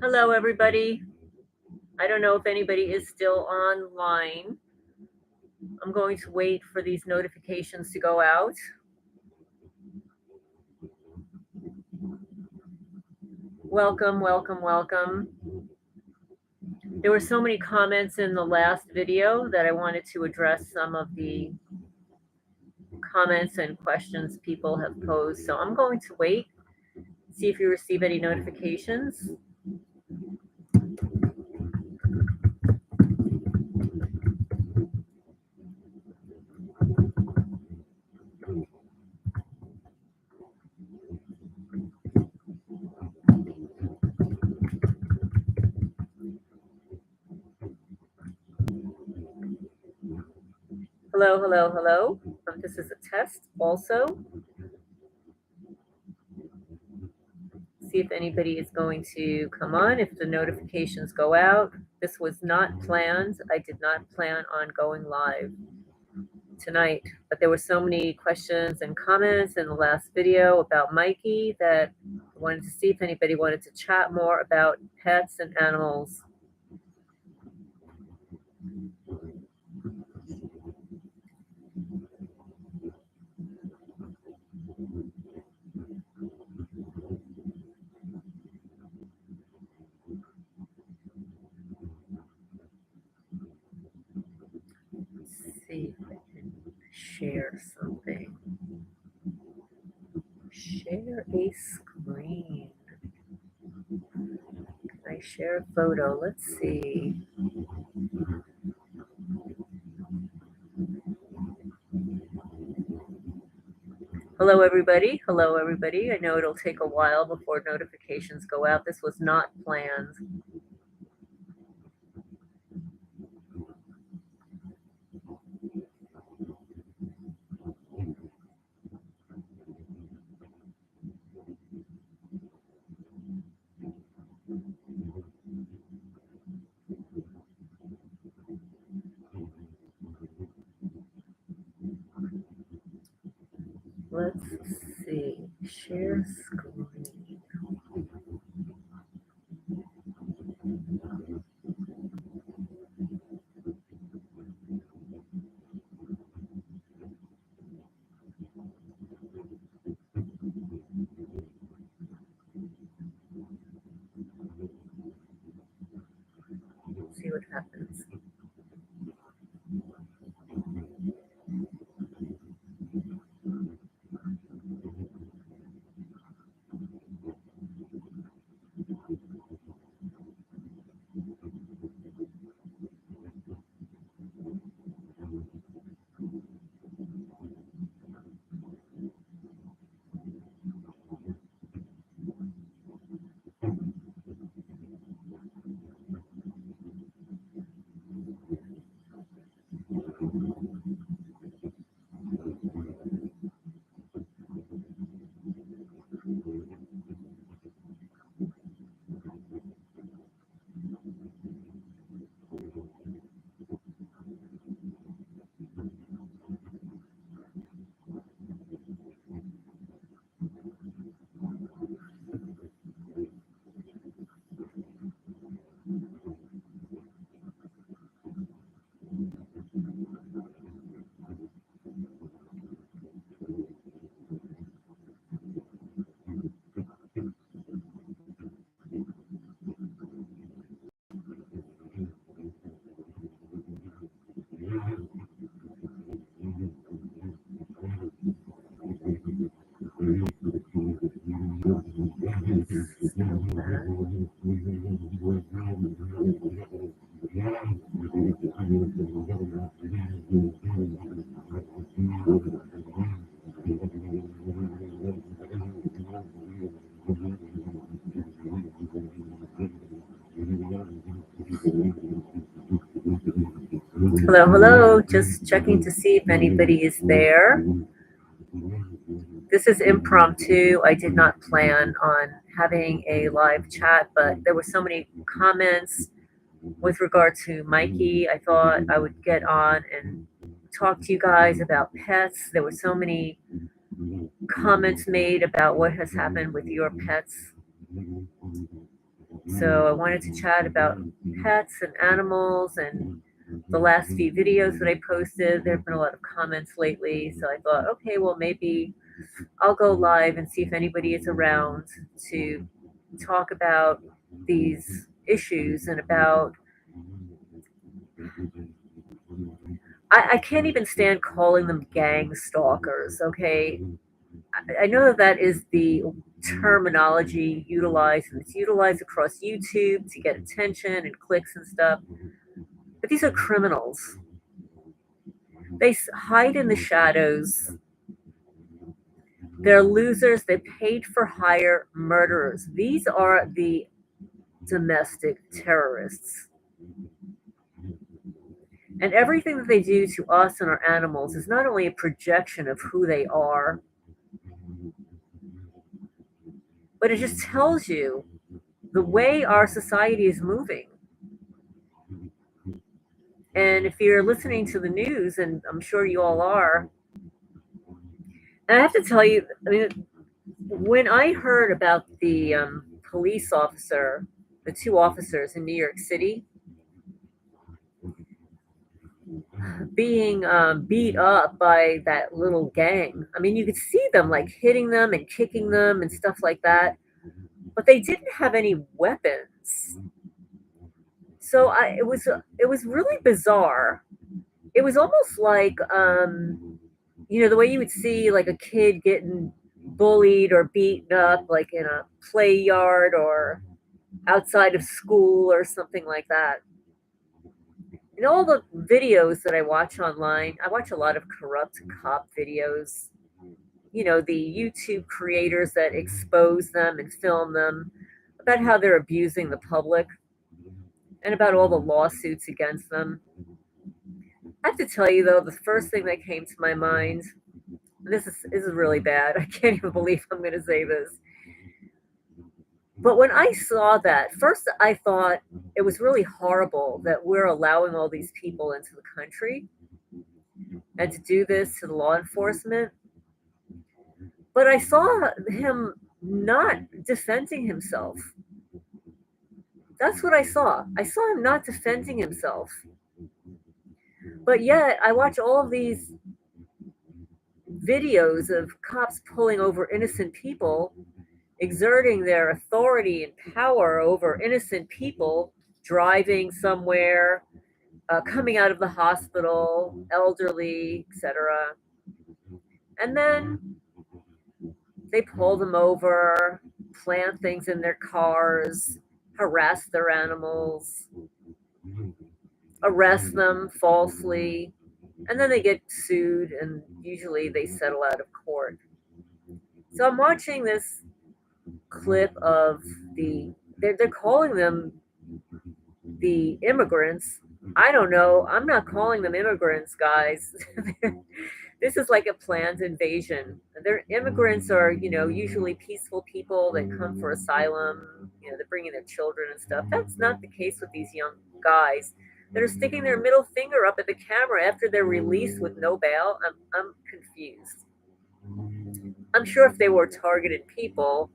Hello, everybody. I don't know if anybody is still online. I'm going to wait for these notifications to go out. Welcome, welcome, welcome. There were so many comments in the last video that I wanted to address some of the comments and questions people have posed. So I'm going to wait, see if you receive any notifications. Hello, hello, hello. This is a test also. See if anybody is going to come on, if the notifications go out. This was not planned. I did not plan on going live tonight, but there were so many questions and comments in the last video about McKee that I wanted to see if anybody wanted to chat more about pets and animals. Let's see if I can share something. Share a screen. Can I share a photo? Let's see. Hello, everybody. Hello, everybody. I know it'll take a while before notifications go out. This was not planned. Let's see. Share screen. See what happens. Hello, hello. Just checking to see if anybody is there. This is impromptu. I did not plan on having a live chat, but there were so many comments with regard to McKee. I thought I would get on and talk to you guys about pets. There were so many comments made about what has happened with your pets. So I wanted to chat about pets and animals and the last few videos that I posted. There have been a lot of comments lately, so I thought, okay, well, maybe I'll go live and see if anybody is around to talk about these issues and about. I can't even stand calling them gang stalkers, okay? I know that that is the terminology utilized, and it's utilized across YouTube to get attention and clicks and stuff. But these are criminals. They hide in the shadows. They're losers. They paid for hire murderers. These are the domestic terrorists. And everything that they do to us and our animals is not only a projection of who they are, but it just tells you the way our society is moving. And if you're listening to the news, and I'm sure you all are, and I have to tell you, I mean, when I heard about the police officer, the two officers in New York City, being beat up by that little gang, I mean, you could see them like hitting them and kicking them and stuff like that, but they didn't have any weapons. So it was really bizarre. It was almost like the way you would see like a kid getting bullied or beaten up, like in a play yard or outside of school or something like that. In all the videos that I watch online, I watch a lot of corrupt cop videos. The YouTube creators that expose them and film them about how they're abusing the public and about all the lawsuits against them. I have to tell you though, the first thing that came to my mind, this is really bad. I can't even believe I'm going to say this. But when I saw that, first I thought it was really horrible that we're allowing all these people into the country and to do this to the law enforcement. But I saw him not defending himself. That's what I saw. I saw him not defending himself. But yet I watch all of these videos of cops pulling over innocent people, exerting their authority and power over innocent people, driving somewhere, coming out of the hospital, elderly, etc. And then they pull them over, plant things in their cars, harass their animals, arrest them falsely, and then they get sued, and usually they settle out of court. So I'm watching this clip of they're calling them the immigrants. I don't know. I'm not calling them immigrants, guys. This is like a planned invasion. Their immigrants are, usually peaceful people that come for asylum. They're bringing their children and stuff. That's not the case with these young guys that are sticking their middle finger up at the camera after they're released with no bail. I'm confused. I'm sure if they were targeted people,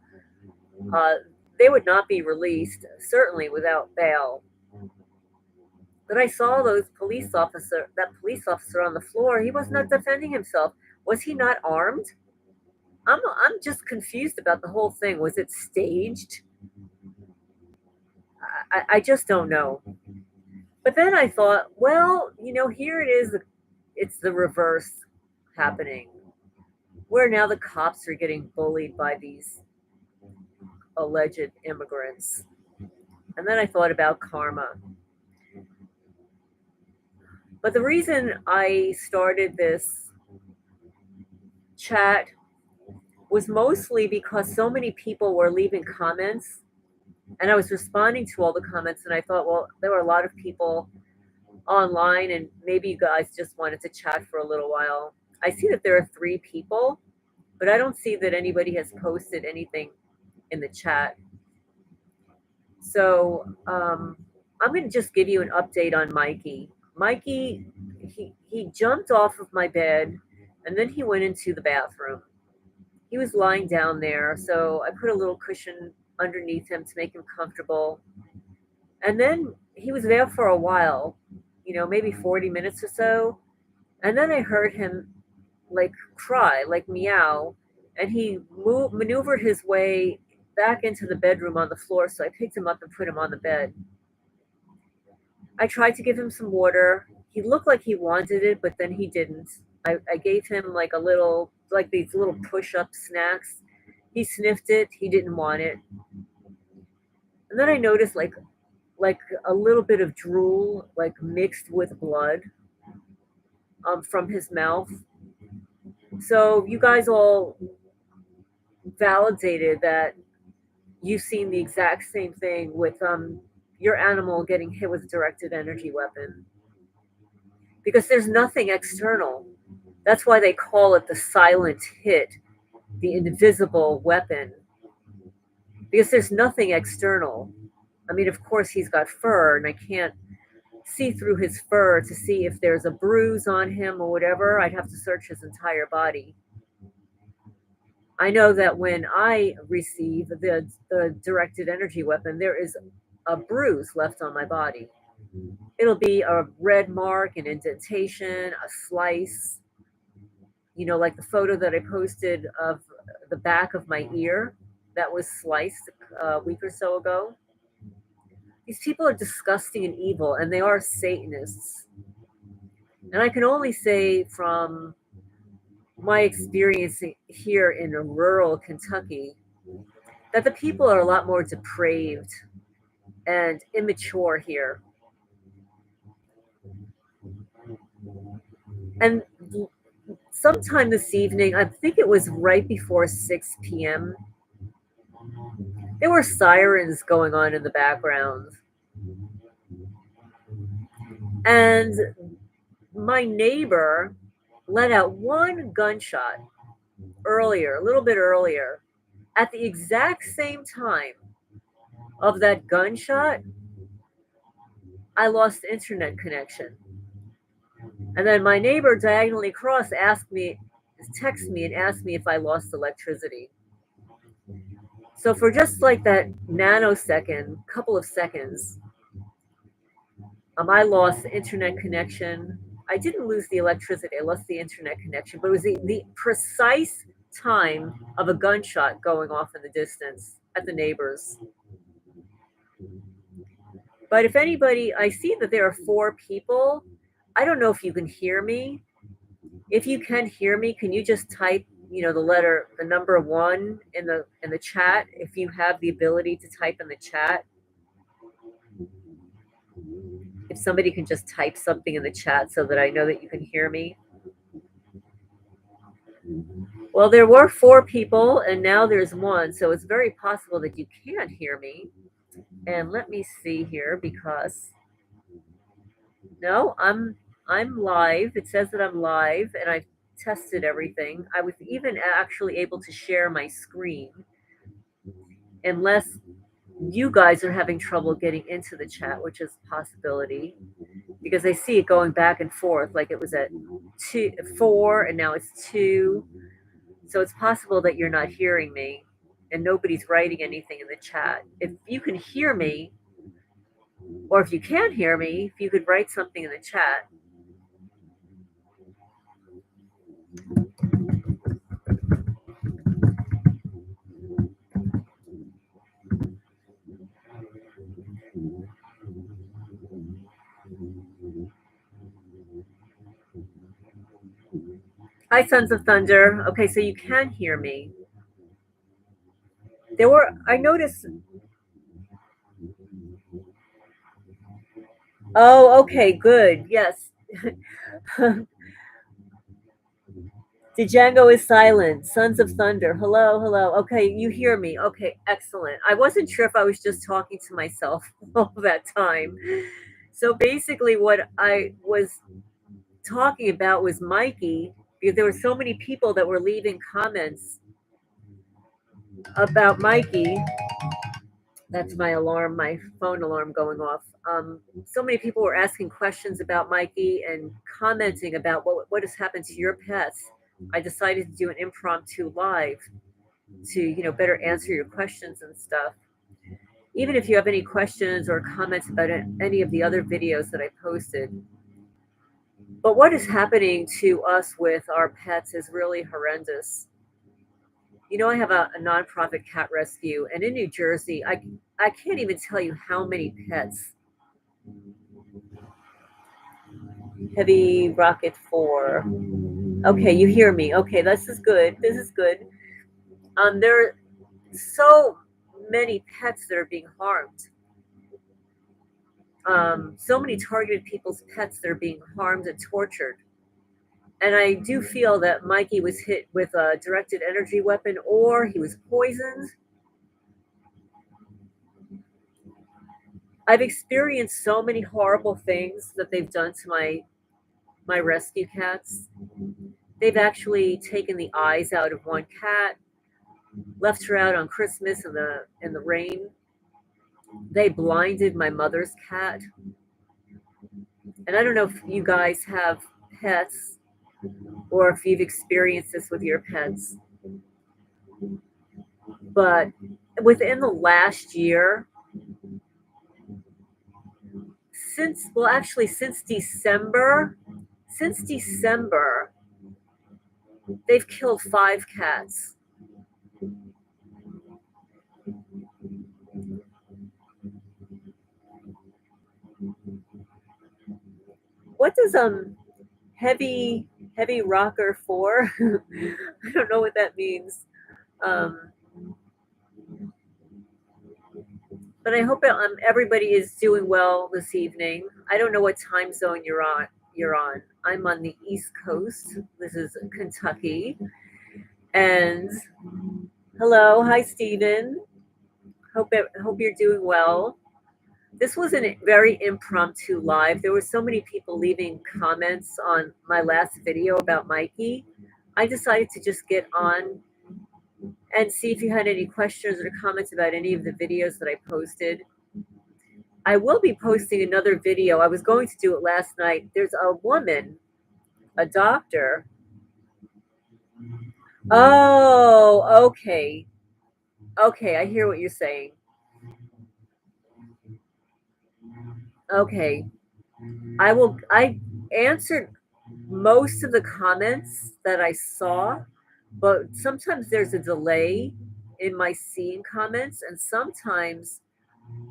they would not be released, certainly without bail. But I saw that police officer on the floor. He was not defending himself. Was he not armed? I'm just confused about the whole thing. Was it staged? I just don't know. But then I thought, well, here it is. It's the reverse happening, where now the cops are getting bullied by these alleged immigrants. And then I thought about karma. But the reason I started this chat was mostly because so many people were leaving comments, and I was responding to all the comments, and I thought, well, there were a lot of people online, and maybe you guys just wanted to chat for a little while. I see that there are 3 people, but I don't see that anybody has posted anything in the chat. So I'm going to just give you an update on McKee. McKee, he jumped off of my bed, and then he went into the bathroom. He was lying down there, so I put a little cushion underneath him to make him comfortable. And then he was there for a while, maybe 40 minutes or so. And then I heard him like cry, like meow, and he maneuvered his way back into the bedroom on the floor. So I picked him up and put him on the bed. I tried to give him some water. He looked like he wanted it, but then he didn't. I gave him like these little push-up snacks. He sniffed it. He didn't want it. And then I noticed like a little bit of drool, like mixed with blood, from his mouth. So you guys all validated that you've seen the exact same thing with your animal getting hit with a directed energy weapon. Because there's nothing external. That's why they call it the silent hit, the invisible weapon. Because there's nothing external. I mean, of course, he's got fur, and I can't see through his fur to see if there's a bruise on him or whatever. I'd have to search his entire body. I know that when I receive the directed energy weapon, there is a bruise left on my body. It'll be a red mark, an indentation, a slice, like the photo that I posted of the back of my ear that was sliced a week or so ago. These people are disgusting and evil, and they are Satanists. And I can only say from my experience here in rural Kentucky that the people are a lot more depraved and immature here. And sometime this evening, I think it was right before 6 p.m., there were sirens going on in the background. And my neighbor let out one gunshot a little bit earlier. At the exact same time of that gunshot, I lost internet connection. And then my neighbor diagonally across texted me and asked me if I lost electricity. So for just like that nanosecond, couple of seconds, I lost the internet connection. I didn't lose the electricity. I lost the internet connection, but it was the precise time of a gunshot going off in the distance at the neighbors. But if anybody, I see that there are 4 people. I don't know if you can hear me. If you can hear me, can you just type, the number 1 in the chat if you have the ability to type in the chat? If somebody can just type something in the chat so that I know that you can hear me. Well, there were 4 people, and now there's 1, so it's very possible that you can't hear me. And let me see here, because no, I'm live. It says that I'm live, and I've tested everything. I was even actually able to share my screen, unless you guys are having trouble getting into the chat, which is a possibility, because I see it going back and forth, like it was at 4 and now it's 2. So it's possible that you're not hearing me and nobody's writing anything in the chat. If you can hear me, or if you can't hear me, if you could write something in the chat. Hi, Sons of Thunder. Okay, so you can hear me. I noticed. Oh, okay, good. Yes. Django is silent. Sons of Thunder. Hello, hello. Okay, you hear me. Okay, excellent. I wasn't sure if I was just talking to myself all that time. So basically what I was talking about was McKee, because there were so many people that were leaving comments about McKee. That's my alarm, my phone alarm going off. So many people were asking questions about McKee and commenting about what has happened to your pets. I decided to do an impromptu live to, better answer your questions and stuff. even if you have any questions or comments about any of the other videos that I posted. But what is happening to us with our pets is really horrendous. You know, I have a nonprofit cat rescue, and in New Jersey, I can't even tell you how many pets. Heavy Rocket 4. Okay, you hear me. Okay, this is good. This is good. There are so many pets that are being harmed. So many targeted people's pets that are being harmed and tortured. And I do feel that Mikey was hit with a directed energy weapon or he was poisoned. I've experienced so many horrible things that they've done to my rescue cats. They've actually taken the eyes out of one cat, left her out on Christmas in the rain. They blinded my mother's cat. And I don't know if you guys have pets or if you've experienced this with your pets. But within the last year, since December, they've killed 5 cats. What does heavy rocker 4? I don't know what that means. But I hope everybody is doing well this evening. I don't know what time zone you're on. I'm on the East Coast. This is Kentucky. And hello, hi Stephen. Hope you're doing well. This was a very impromptu live. There were so many people leaving comments on my last video about Mikey. I decided to just get on and see if you had any questions or comments about any of the videos that I posted. I will be posting another video. I was going to do it last night. There's a woman, a doctor. Oh, okay. Okay, I hear what you're saying. Okay. I answered most of the comments that I saw, but sometimes there's a delay in my seeing comments, and sometimes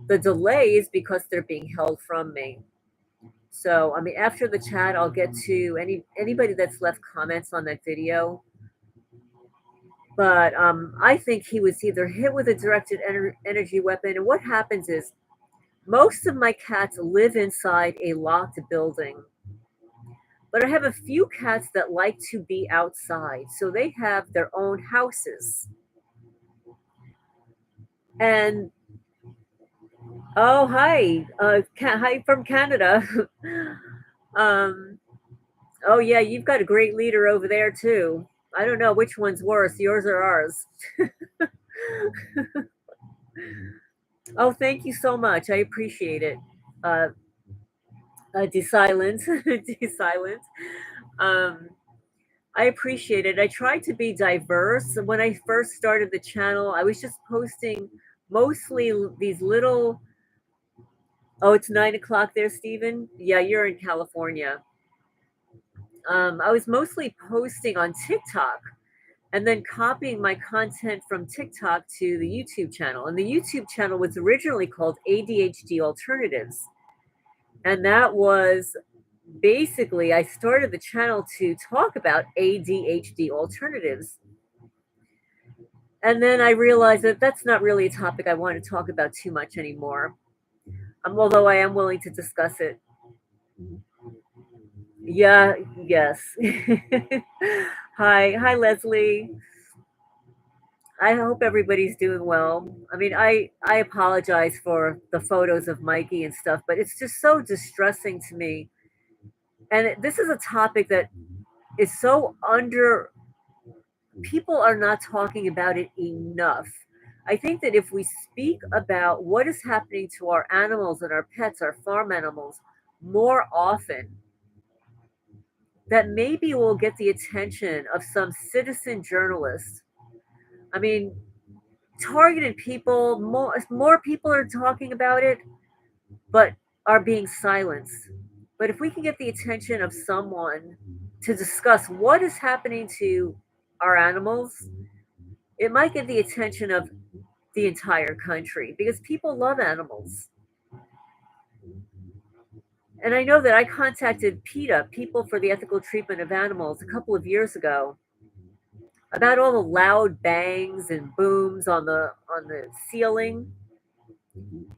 the delay is because they're being held from me. So, I mean, after the chat, I'll get to anybody that's left comments on that video. But I think he was either hit with a directed energy weapon, and what happens is most of my cats live inside a locked building. But I have a few cats that like to be outside, so they have their own houses. And oh, hi, hi from Canada. Oh yeah, you've got a great leader over there too. I don't know which one's worse, yours or ours. Oh, thank you so much. I appreciate it. De-silence, de-silence. I appreciate it. I tried to be diverse. When I first started the channel, I was just posting mostly these little. Oh, it's 9 o'clock there, Stephen. Yeah, you're in California. I was mostly posting on TikTok and then copying my content from TikTok to the YouTube channel. And the YouTube channel was originally called ADHD Alternatives. And that was basically, I started the channel to talk about ADHD alternatives. And then I realized that that's not really a topic I want to talk about too much anymore. Although I am willing to discuss it. Yeah, yes. Hi, Leslie. I hope everybody's doing well. I mean, I apologize for the photos of Mikey and stuff, but it's just so distressing to me. And this is a topic that is so people are not talking about it enough. I think that if we speak about what is happening to our animals and our pets, our farm animals, more often, that maybe we'll get the attention of some citizen journalist. I mean, targeted people, more people are talking about it, but are being silenced. But if we can get the attention of someone to discuss what is happening to our animals, it might get the attention of the entire country because people love animals. And I know that I contacted PETA, People for the Ethical Treatment of Animals, a couple of years ago about all the loud bangs and booms on the ceiling,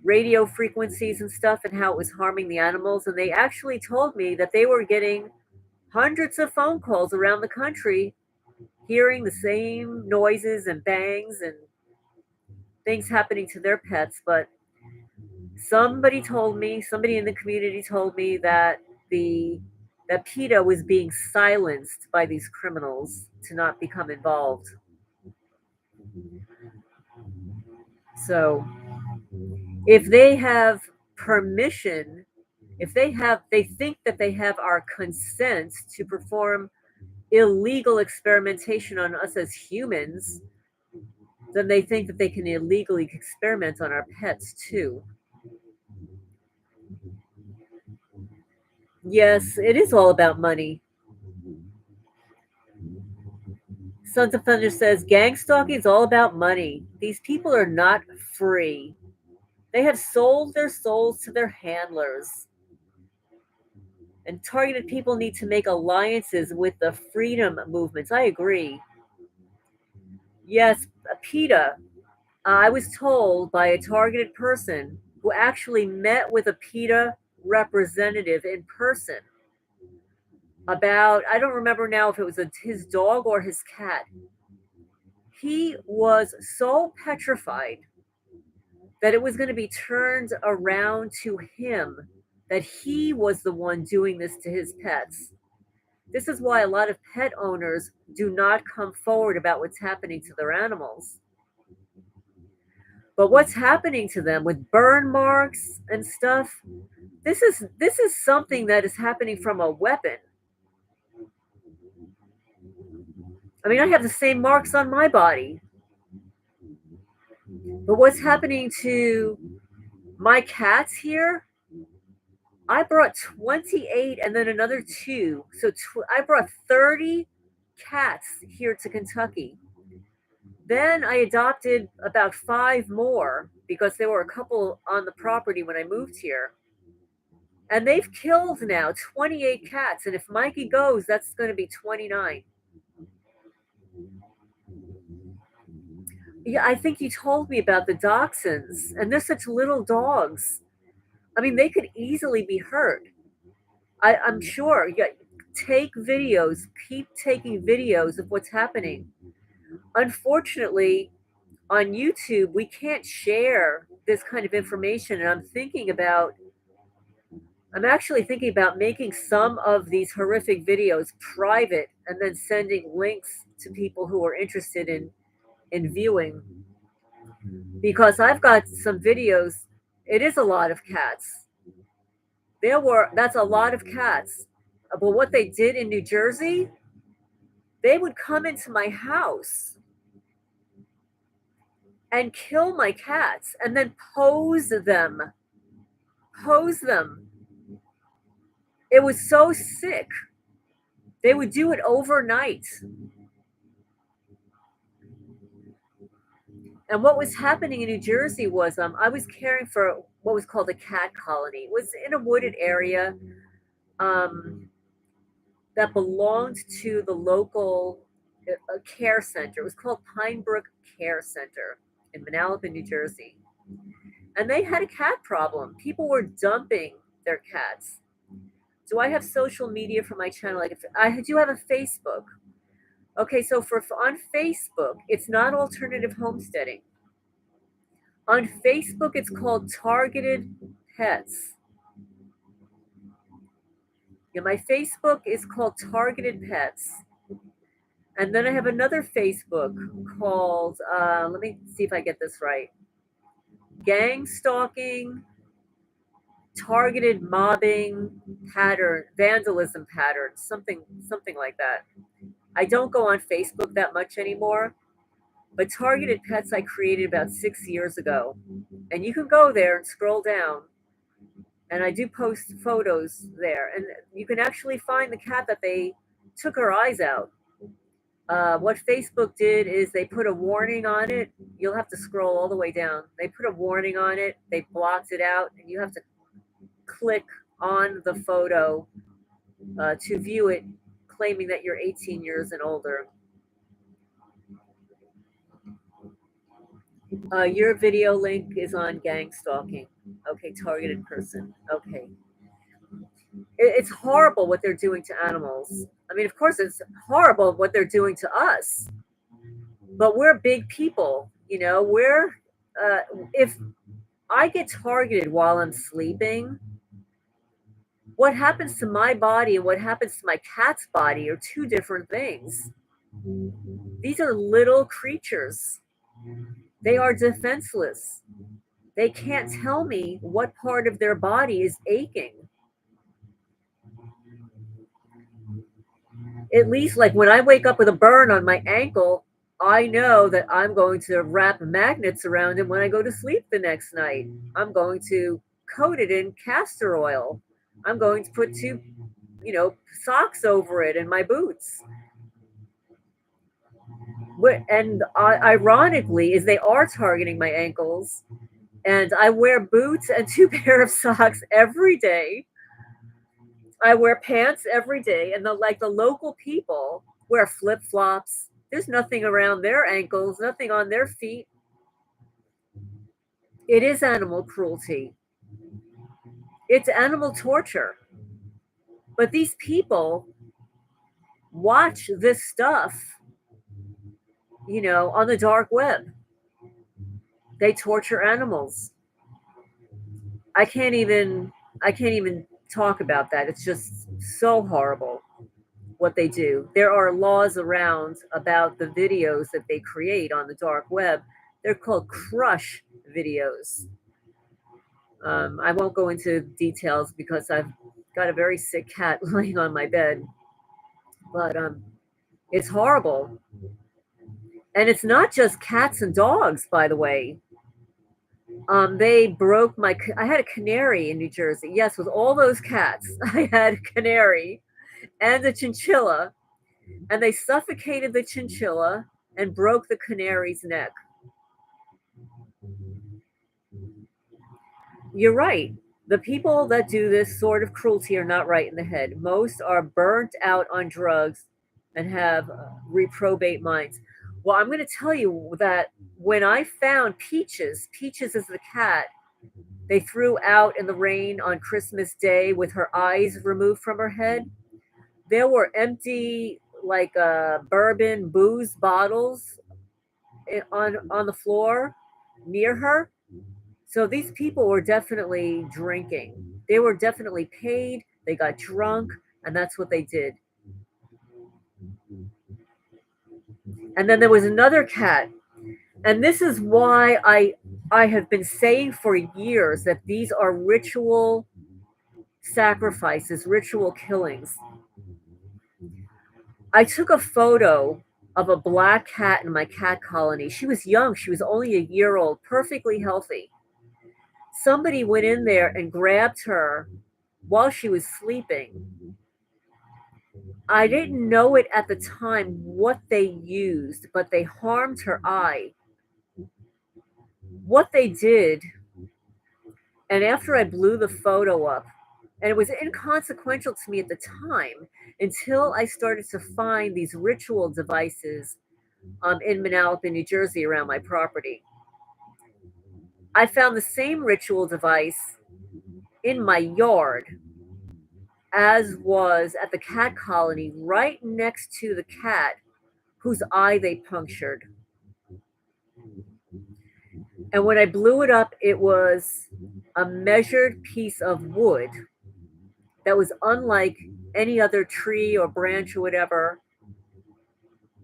radio frequencies and stuff, and how it was harming the animals. And they actually told me that they were getting hundreds of phone calls around the country hearing the same noises and bangs and things happening to their pets. But somebody in the community told me that the that PETA was being silenced by these criminals to not become involved. So if they have permission, if they think that they have our consent to perform illegal experimentation on us as humans, then they think that they can illegally experiment on our pets too. Yes, it is all about money. Sons of Thunder says gangstalking is all about money. These people are not free. They have sold their souls to their handlers. And targeted people need to make alliances with the freedom movements. I agree. Yes, PETA. I was told by a targeted person who actually met with a PETA representative in person about, I don't remember now if it was his dog or his cat. He was so petrified that it was going to be turned around to him, that he was the one doing this to his pets. This is why a lot of pet owners do not come forward about what's happening to their animals. But what's happening to them with burn marks and stuff, this is something that is happening from a weapon. I mean, I have the same marks on my body. But what's happening to my cats here? I brought 28 and then another two. So I brought 30 cats here to Kentucky. Then I adopted about 5 more because there were a couple on the property when I moved here. And they've killed now 28 cats. And if Mikey goes, that's going to be 29. Yeah, I think you told me about the dachshunds. And they're such little dogs. I mean, they could easily be hurt. I'm sure. Yeah, take videos. Keep taking videos of what's happening. Unfortunately, on YouTube, we can't share this kind of information. And I'm actually thinking about making some of these horrific videos private and then sending links to people who are interested in viewing. Because I've got some videos. It is a lot of cats. That's a lot of cats. But what they did in New Jersey, they would come into my house and kill my cats and then pose them. Pose them. It was so sick. They would do it overnight. And what was happening in New Jersey was I was caring for what was called a cat colony. It was in a wooded area that belonged to the local care center. It was called Pine Brook Care Center in Manalapan, New Jersey. And they had a cat problem. People were dumping their cats. Do I have social media for my channel? I do have a Facebook. Okay, so on Facebook, it's not alternative homesteading. On Facebook, it's called Targeted Pets. Yeah, my Facebook is called Targeted Pets. And then I have another Facebook called, let me see if I get this right, Gangstalking, Targeted Mobbing Pattern, Vandalism Patterns, something like that. I don't go on Facebook that much anymore. But Targeted Pets I created about 6 years ago. And you can go there and scroll down. And I do post photos there. And you can actually find the cat that they took her eyes out. What Facebook did is they put a warning on it. You'll have to scroll all the way down. They put a warning on it. They blocked it out. And you have to click on the photo to view it, claiming that you're 18 years and older. Your video link is on Gangstalking. Okay, targeted person. Okay. It's horrible what they're doing to animals. I mean, of course, it's horrible what they're doing to us. But we're big people, you know. If I get targeted while I'm sleeping, what happens to my body and what happens to my cat's body are two different things. These are little creatures. They are defenseless. They can't tell me what part of their body is aching. At least, like when I wake up with a burn on my ankle, I know that I'm going to wrap magnets around it when I go to sleep the next night. I'm going to coat it in castor oil. I'm going to put two, socks over it and my boots. And ironically, is they are targeting my ankles, and I wear boots and two pair of socks every day. I wear pants every day, and the local people wear flip flops. There's nothing around their ankles, nothing on their feet. It is animal cruelty. It's animal torture. But these people watch this stuff, on the dark web. They torture animals. I can't even talk about that. It's just so horrible what they do. There are laws around about the videos that they create on the dark web. They're called crush videos. I won't go into details because I've got a very sick cat laying on my bed. But it's horrible. And it's not just cats and dogs, by the way. They broke I had a canary in New Jersey. Yes, with all those cats, I had a canary and a chinchilla, and they suffocated the chinchilla and broke the canary's neck. You're right. The people that do this sort of cruelty are not right in the head. Most are burnt out on drugs and have reprobate minds. Well, I'm going to tell you that when I found Peaches is the cat they threw out in the rain on Christmas Day with her eyes removed from her head, there were empty, bourbon booze bottles on the floor near her. So these people were definitely drinking. They were definitely paid. They got drunk, and that's what they did. And then there was another cat. And this is why I have been saying for years that these are ritual sacrifices, ritual killings. I took a photo of a black cat in my cat colony. She was young. She was only a year old, perfectly healthy. Somebody went in there and grabbed her while she was sleeping. I didn't know it at the time what they used, but they harmed her eye. What they did, and after I blew the photo up, and it was inconsequential to me at the time until I started to find these ritual devices in Manalapan, New Jersey, around my property. I found the same ritual device in my yard as was at the cat colony right next to the cat whose eye they punctured. And when I blew it up, it was a measured piece of wood that was unlike any other tree or branch or whatever,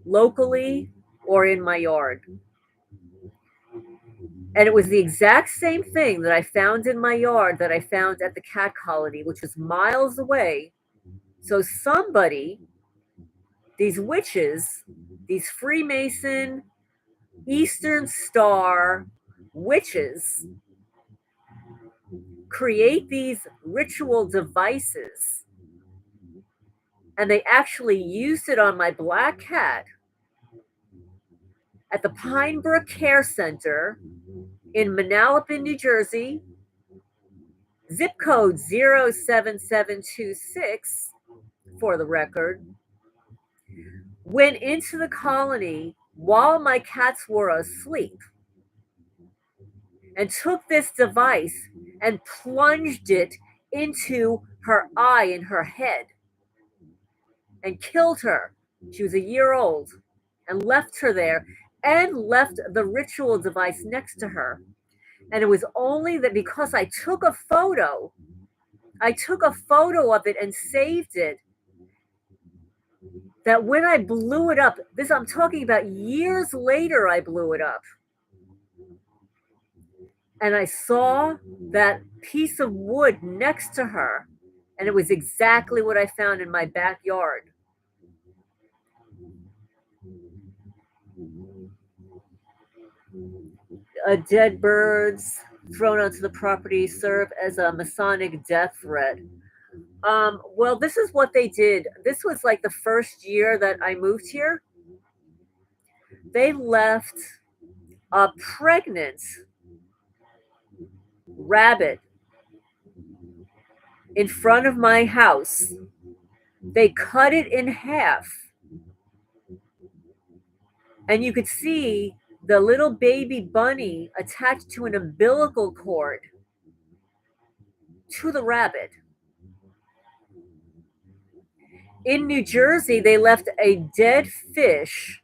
locally or in my yard. And it was the exact same thing that I found in my yard that I found at the cat colony, which was miles away. So somebody, these witches, these Freemason Eastern Star witches create these ritual devices, and they actually used it on my black cat at the Pine Brook Care Center in Manalapan, New Jersey, zip code 07726, for the record. Went into the colony while my cats were asleep and took this device and plunged it into her eye and her head and killed her. She was a year old, and left her there and left the ritual device next to her. And it was only that because I took a photo of it and saved it, that when I blew it up, this I'm talking about years later, I blew it up. And I saw that piece of wood next to her, and it was exactly what I found in my backyard. Dead birds thrown onto the property serve as a Masonic death threat. Well, this is what they did. This was like the first year that I moved here. They left a pregnant rabbit in front of my house. They cut it in half, and you could see the little baby bunny attached to an umbilical cord to the rabbit. In New Jersey, they left a dead fish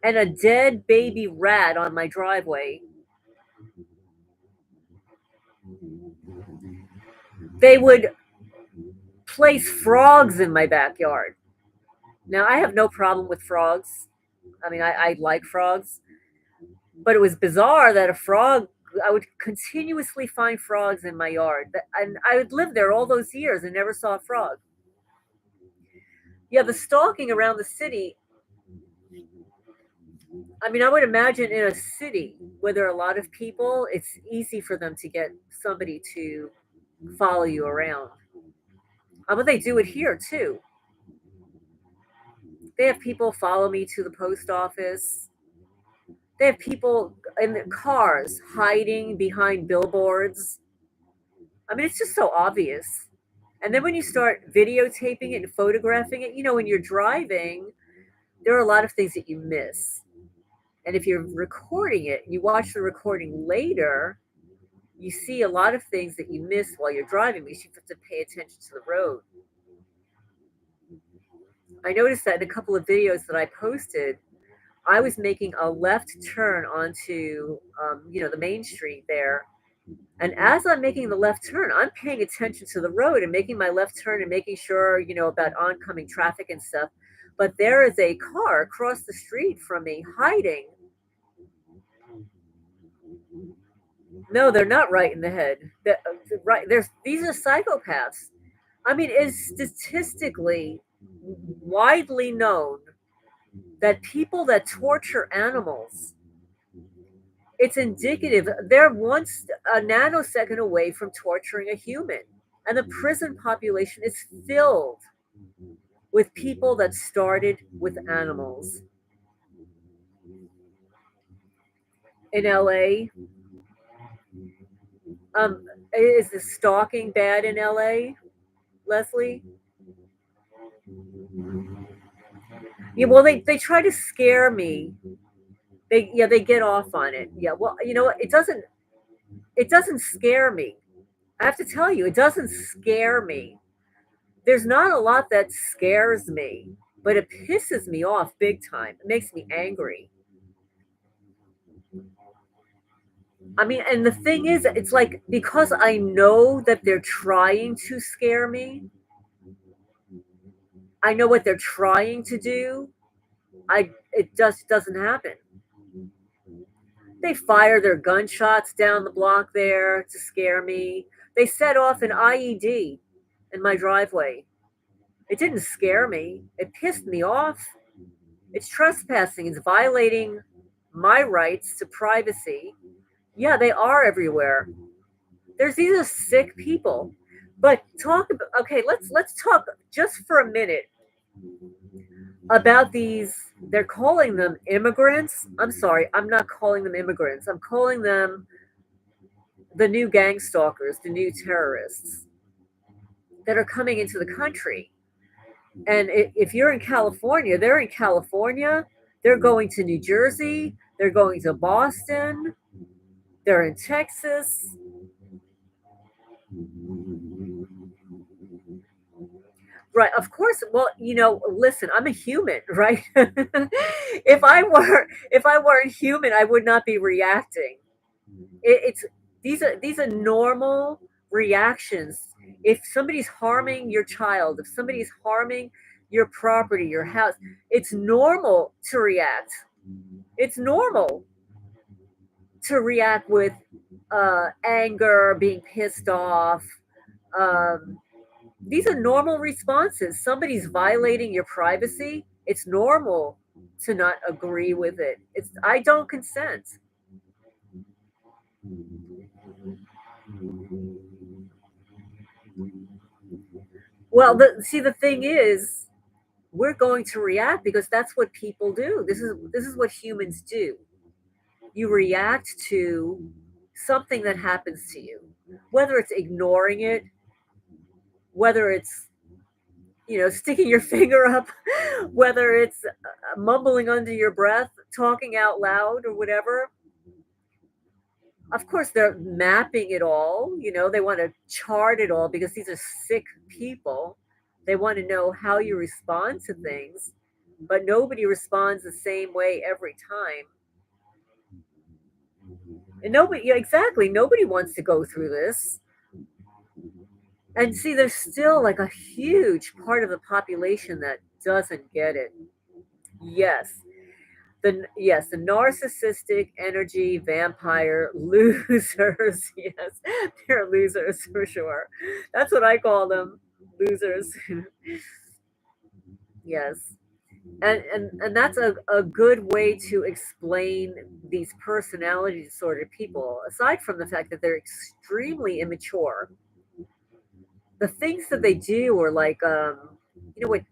and a dead baby rat on my driveway. They would place frogs in my backyard. Now, I have no problem with frogs. I mean, I like frogs. But it was bizarre that I would continuously find frogs in my yard. And I would live there all those years and never saw a frog. Yeah, the stalking around the city. I mean, I would imagine in a city where there are a lot of people, it's easy for them to get somebody to follow you around. But they do it here too. They have people follow me to the post office. They have people in the cars hiding behind billboards. I mean, it's just so obvious. And then when you start videotaping it and photographing it, when you're driving, there are a lot of things that you miss. And if you're recording it, you watch the recording later, you see a lot of things that you miss while you're driving because you have to pay attention to the road. I noticed that in a couple of videos that I posted, I was making a left turn onto, the main street there. And as I'm making the left turn, I'm paying attention to the road and making my left turn and making sure, about oncoming traffic and stuff. But there is a car across the street from me hiding. No, they're not right in the head. These are psychopaths. I mean, it's statistically widely known that people that torture animals, it's indicative they're once a nanosecond away from torturing a human. And the prison population is filled with people that started with animals. In LA, is the stalking bad in LA, Leslie? Yeah, well, they try to scare me. They get off on it. Yeah, well, you know what? It doesn't scare me. I have to tell you, it doesn't scare me. There's not a lot that scares me, but it pisses me off big time. It makes me angry. I mean, and the thing is, it's like, because I know that they're trying to scare me, I know what they're trying to do, it just doesn't happen. They fire their gunshots down the block there to scare me. They set off an IED in my driveway. It didn't scare me. It pissed me off. It's trespassing. It's violating my rights to privacy. Yeah, they are everywhere. These are sick people. But talk about, okay, let's talk just for a minute about these. They're calling them immigrants. I'm sorry, I'm not calling them immigrants. I'm calling them the new gang stalkers, the new terrorists that are coming into the country. And if you're in California, they're in California, they're going to New Jersey, they're going to Boston, they're in Texas. Right, of course. Well, listen, I'm a human, right? If I weren't human, I would not be reacting. It's these are normal reactions. If somebody's harming your child, if somebody's harming your property, your house, it's normal to react. It's normal to react with anger, being pissed off. Um, these are normal responses. Somebody's violating your privacy. It's normal to not agree with it. It's I don't consent. Well, the thing is, we're going to react because that's what people do. This is what humans do. You react to something that happens to you, whether it's ignoring it, whether it's sticking your finger up, whether it's mumbling under your breath, talking out loud, or whatever. Of course, they're mapping it all. They want to chart it all because these are sick people. They want to know how you respond to things, but nobody responds the same way every time. And nobody, yeah, exactly, nobody wants to go through this. And see, there's still like a huge part of the population that doesn't get it. Yes, the narcissistic energy vampire losers. Yes, they're losers for sure. That's what I call them, losers. Yes, and that's a good way to explain these personality disordered people. Aside from the fact that they're extremely immature, the things that they do are like what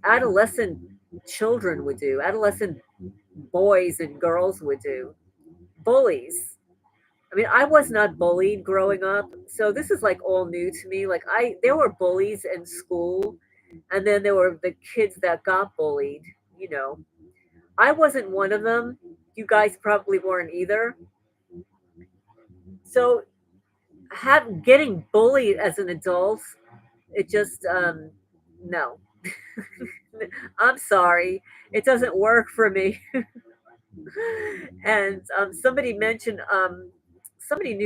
adolescent children would do, adolescent boys and girls would do. Bullies. I mean, I was not bullied growing up, so this is like all new to me. Like there were bullies in school, and then there were the kids that got bullied. You know, I wasn't one of them. You guys probably weren't either. So, have getting bullied as an adult, it just no. I'm sorry, it doesn't work for me. And somebody new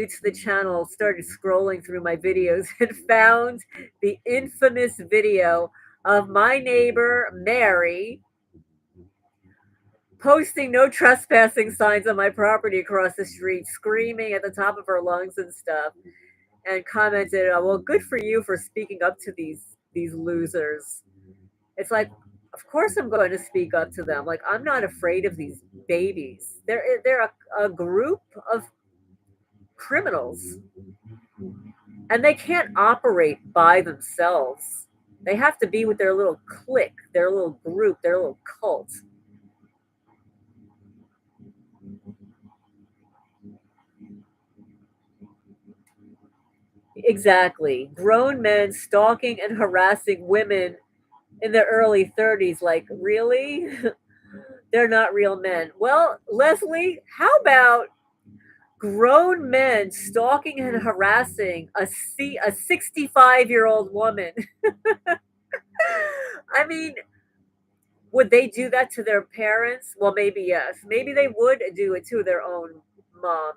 to the channel started scrolling through my videos and found the infamous video of my neighbor Mary posting no trespassing signs on my property across the street, screaming at the top of her lungs and stuff, and commented, "Oh, well, good for you for speaking up to these losers." It's like, of course I'm going to speak up to them. Like, I'm not afraid of these babies. They're a group of criminals, and they can't operate by themselves. They have to be with their little clique, their little group, their little cult. Exactly. Grown men stalking and harassing women in their early 30s. Like, really? They're not real men. Well, Leslie, how about grown men stalking and harassing a 65-year-old woman? I mean, would they do that to their parents? Well, maybe yes. Maybe they would do it to their own mom.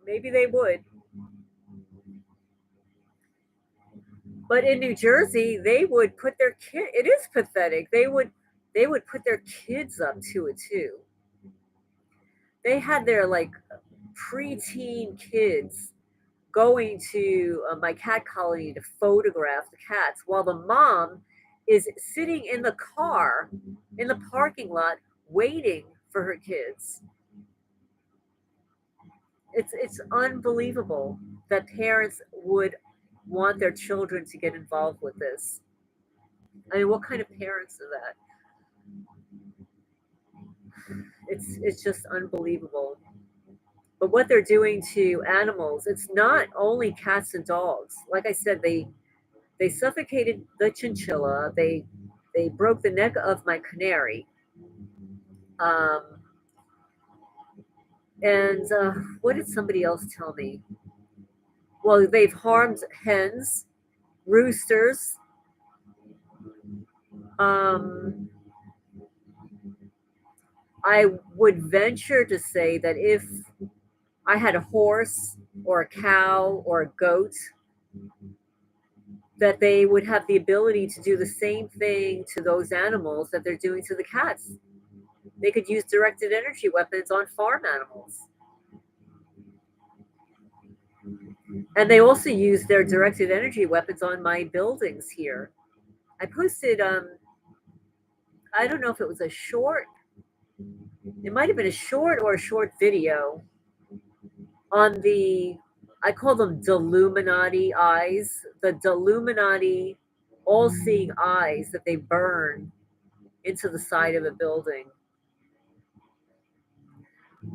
Maybe they would. But in New Jersey, they would put their kid. It is pathetic. They would put their kids up to it too. They had their like preteen kids going to my cat colony to photograph the cats while the mom is sitting in the car in the parking lot waiting for her kids. It's unbelievable that parents would want their children to get involved with this. I mean, what kind of parents are that? It's just unbelievable. But what they're doing to animals, it's not only cats and dogs. Like I said, they suffocated the chinchilla. They broke the neck of my canary. Um, and what did somebody else tell me? Well, they've harmed hens, roosters. Um, I would venture to say that if I had a horse or a cow or a goat, that they would have the ability to do the same thing to those animals that they're doing to the cats. They could use directed energy weapons on farm animals. And they also use their directed energy weapons on my buildings here. I posted, I don't know if it was a short, it might have been a short or a short video on the, I call them Deluminati eyes, the Deluminati all seeing eyes that they burn into the side of a building.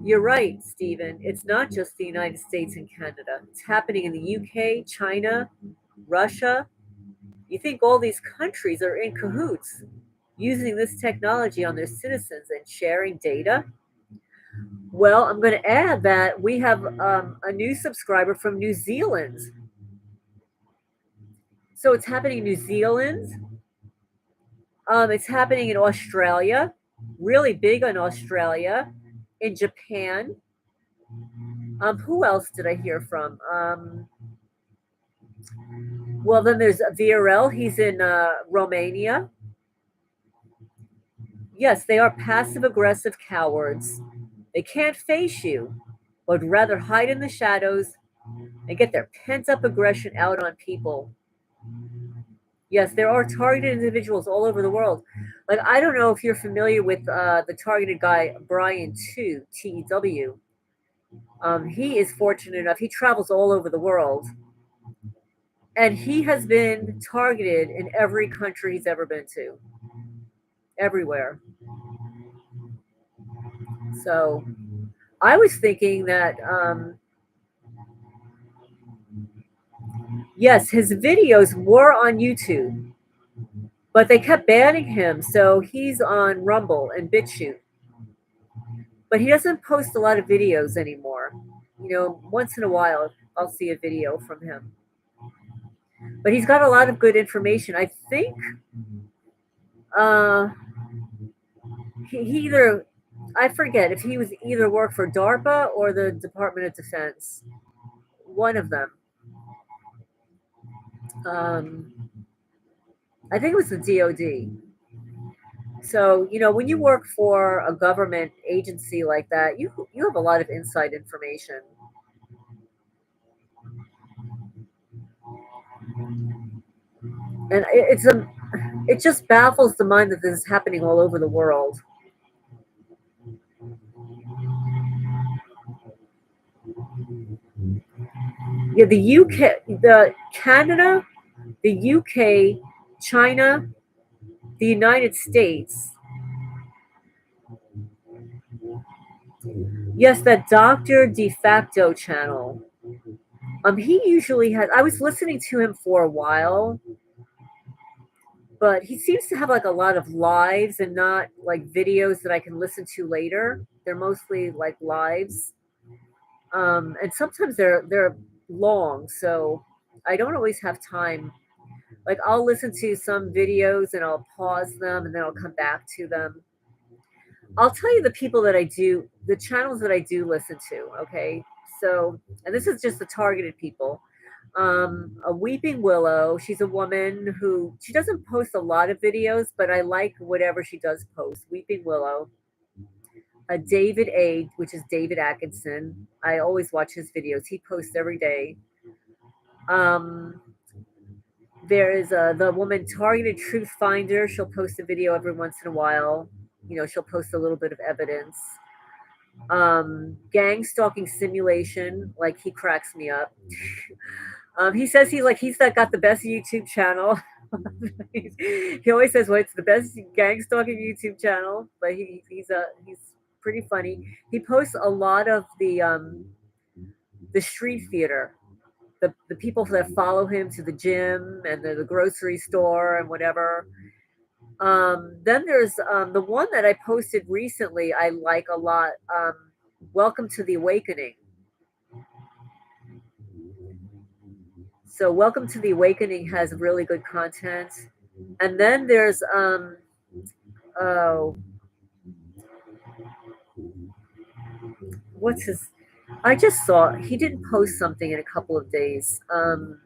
You're right, Stephen. It's not just the United States and Canada. It's happening in the UK, China, Russia. You think all these countries are in cahoots using this technology on their citizens and sharing data? Well, I'm going to add that we have a new subscriber from New Zealand. So it's happening in New Zealand. It's happening in Australia, really big in Australia, in Japan. Who else did I hear from? Well, then there's VRL. He's in Romania. Yes, they are passive aggressive cowards. They can't face you, but would rather hide in the shadows and get their pent up aggression out on people. Yes, there are targeted individuals all over the world. Like, I don't know if you're familiar with the targeted guy, Brian Tew. He is fortunate enough, he travels all over the world. And he has been targeted in every country he's ever been to. Everywhere. So I was thinking that, yes, his videos were on YouTube, but they kept banning him. So he's on Rumble and BitChute. But he doesn't post a lot of videos anymore. You know, once in a while, I'll see a video from him. But he's got a lot of good information. I think he either, I forget if he was either worked for DARPA or the Department of Defense. One of them. I think it was the DOD. So, you know, when you work for a government agency like that, you have a lot of inside information. And it just baffles the mind that this is happening all over the world. Yeah, the UK, the Canada, the UK, China, the United States. Yes, that Doctor De Facto channel. He usually has. I was listening to him for a while, but he seems to have like a lot of lives and not like videos that I can listen to later. They're mostly like lives, and sometimes they're long, so I don't always have time. Like, I'll listen to some videos and I'll pause them and then I'll come back to them. I'll tell you the people that I do, the channels that I do listen to. Okay, so, and this is just the targeted people. A Weeping Willow. She's a woman who, she doesn't post a lot of videos, but I like whatever she does post. Weeping Willow. A David A, which is David Atkinson. I always watch his videos. He posts every day. Um, There is the woman Targeted Truth Finder. She'll post a video every once in a while. You know, she'll post a little bit of evidence. Gang stalking simulation, like he cracks me up. He says he's got the best YouTube channel. He always says, "Well, it's the best gang stalking YouTube channel," but he's pretty funny. He posts a lot of the street theater, the people that follow him to the gym and the grocery store and whatever. Then there's the one that I posted recently. I like a lot. Welcome to the Awakening. So Welcome to the Awakening has really good content. And then there's oh, what's his I just saw he didn't post something in a couple of days. Oh,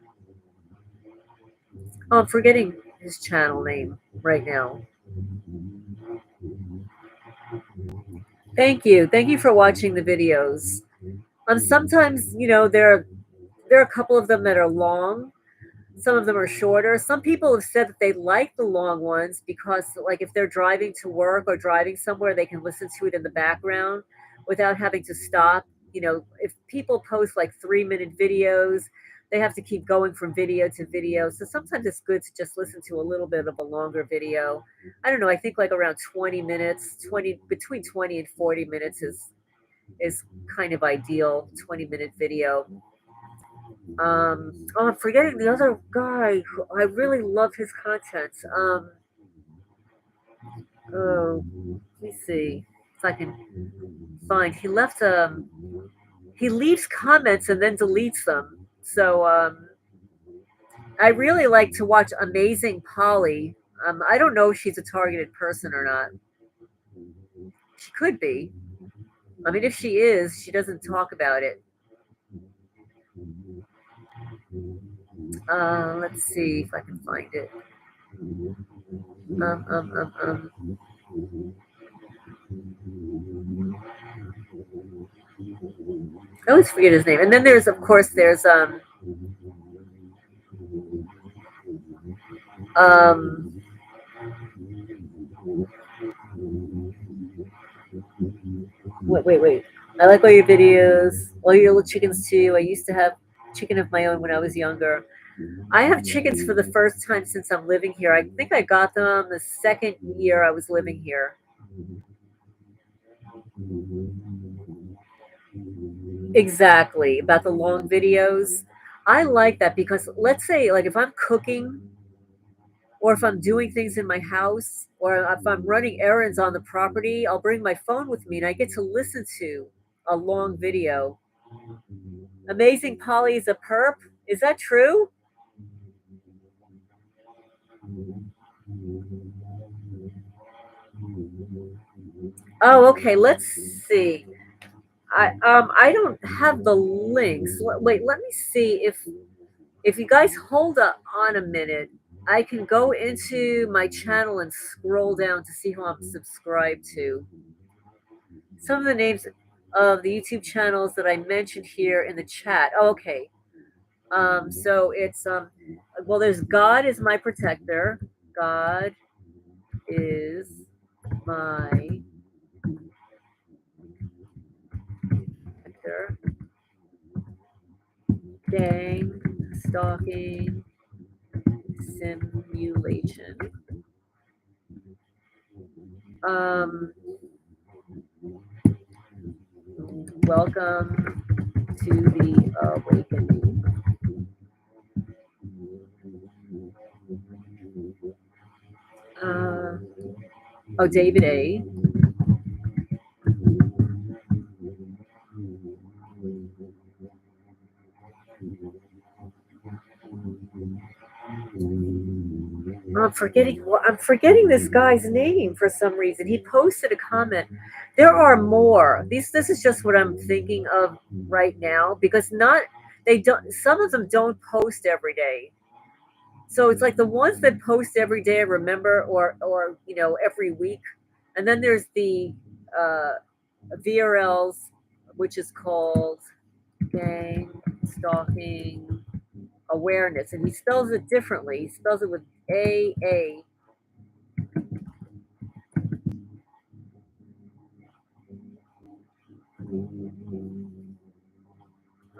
I'm forgetting his channel name right now. Thank you. Thank you for watching the videos. Sometimes, there are a couple of them that are long. Some of them are shorter. Some people have said that they like the long ones because, like, if they're driving to work or driving somewhere, they can listen to it in the background without having to stop. You know, if people post like 3-minute videos, they have to keep going from video to video. So sometimes it's good to just listen to a little bit of a longer video. I don't know. I think like around 20 minutes, between 20 and 40 minutes is kind of ideal. 20-minute video. Oh, I'm forgetting the other guy. I really love his content. Oh, let me see if I can find. He leaves comments and then deletes them. So I really like to watch Amazing Polly. I don't know if she's a targeted person or not. She could be. I mean, if she is, she doesn't talk about it. Let's see if I can find it. I always forget his name. And then there's, of course, there's wait. I like all your videos, all your little chickens too. I used to have chicken of my own when I was younger. I have chickens for the first time since I'm living here. I think I got them the second year I was living here. Exactly, about the long videos. I like that because let's say like if I'm cooking or if I'm doing things in my house or if I'm running errands on the property, I'll bring my phone with me and I get to listen to a long video. Amazing Polly is a perp. Is that true? Oh, okay. Let's see. I don't have the links. Wait, let me see if you guys hold up on a minute. I can go into my channel and scroll down to see who I'm subscribed to. Some of the names of the YouTube channels that I mentioned here in the chat. Oh, okay. So it's well, there's God is my protector. God is my protector. Gang stalking simulation. Welcome to the awakening. Oh, David A. I'm forgetting this guy's name for some reason. He posted a comment. There are more. This is just what I'm thinking of right now because not they don't some of them don't post every day. So it's like the ones that post every day I remember or every week. And then there's the uh VRLs which is called gang stalking awareness, and he spells it differently. He spells it with A.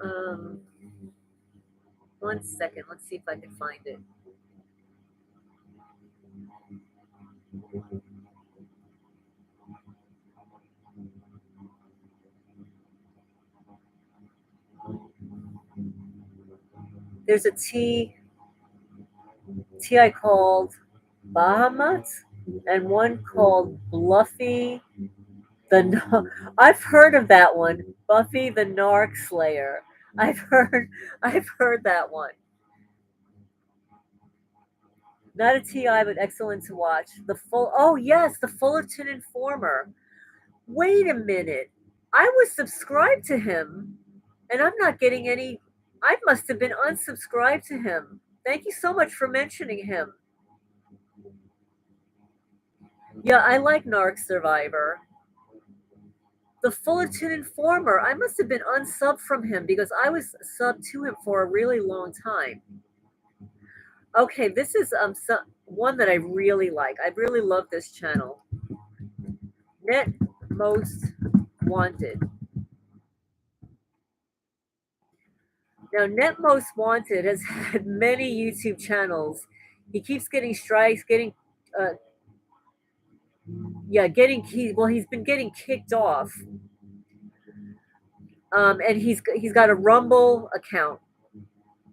Um, 1 second. Let's see if I can find it. There's a T I called Bahamut, and one called Bluffy I've heard of that one, Buffy the Narc Slayer. I've heard that one. Not a TI, but excellent to watch. Oh yes, the Fullerton Informer. Wait a minute. I was subscribed to him, and I'm not getting any. I must have been unsubscribed to him. Thank you so much for mentioning him. Yeah, I like Narc Survivor. The Fullerton Informer. I must have been unsubbed from him because I was subbed to him for a really long time. Okay, this is one that I really like. I really love this channel. Net Most Wanted. Now, Net Most Wanted has had many YouTube channels. He keeps getting strikes, he's been getting kicked off. And he's got a Rumble account.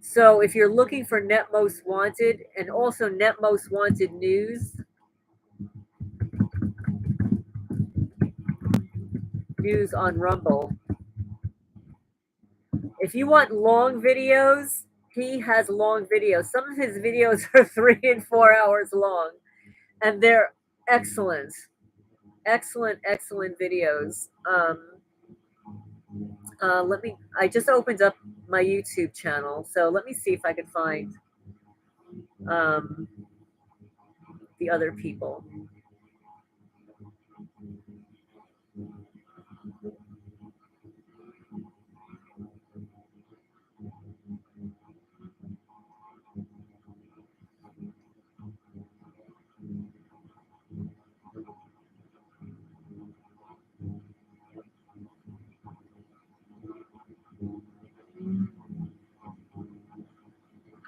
So if you're looking for Net Most Wanted and also Net Most Wanted News on Rumble, if you want long videos, he has long videos. Some of his videos are 3 and 4 hours long, and they're excellent, excellent videos. I just opened up my YouTube channel, so let me see if I can find the other people.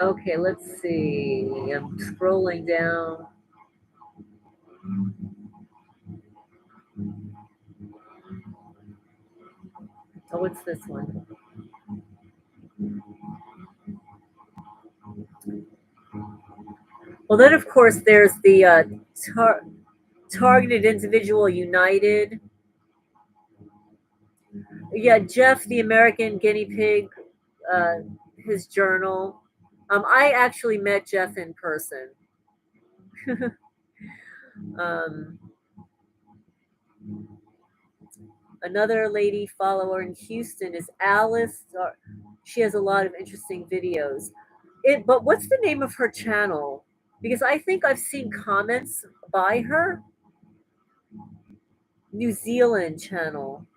Okay, let's see. I'm scrolling down. Oh, what's this one? Well, then, of course, there's the Targeted Individual United. Yeah, Jeff, the American Guinea Pig, his journal. I actually met Jeff in person. Another lady follower in Houston is Alice. She has a lot of interesting videos. But what's the name of her channel? Because I think I've seen comments by her. New Zealand channel.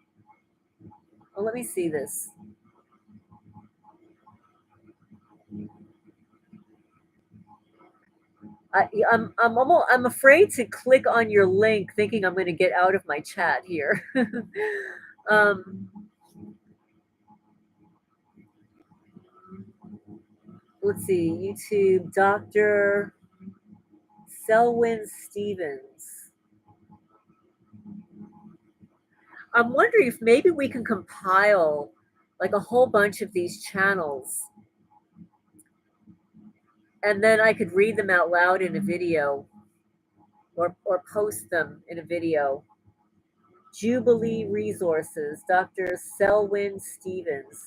Oh, let me see this. I'm afraid to click on your link, thinking I'm going to get out of my chat here. Let's see, YouTube, Dr. Selwyn Stevens. I'm wondering if maybe we can compile like a whole bunch of these channels, and then I could read them out loud in a video or post them in a video. Jubilee Resources, Dr. Selwyn Stevens.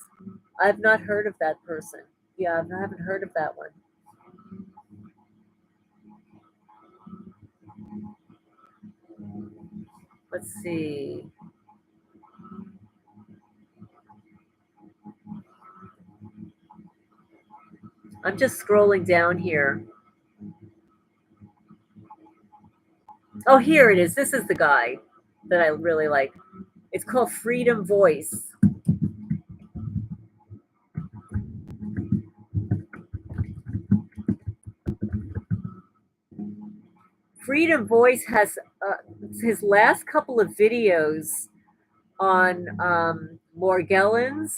I've not heard of that person. Yeah, I haven't heard of that one. Let's see. I'm just scrolling down here. Oh, here it is. This is the guy that I really like. It's called Freedom Voice. Freedom Voice has his last couple of videos on Morgellons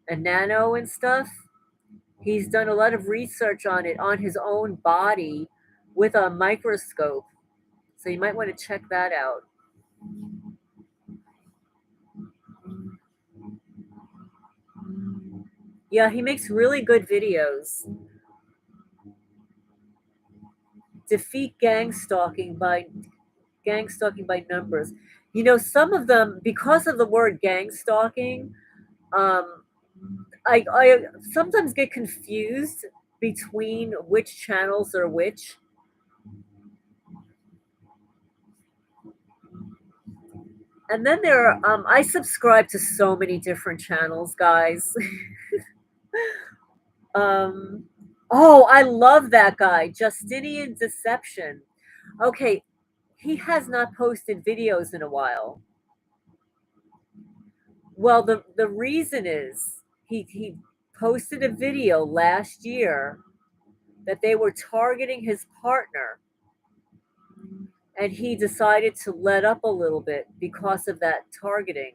and nano and stuff. He's done a lot of research on it on his own body with a microscope. So you might want to check that out. Yeah, he makes really good videos. Defeat gangstalking by numbers. You know, some of them, because of the word gangstalking, um, I sometimes get confused between which channels are which. And then there are, I subscribe to so many different channels, guys. um, oh, I love that guy, Justinian Deception. Okay, he has not posted videos in a while. Well, the reason is he posted a video last year that they were targeting his partner, and he decided to let up a little bit because of that targeting.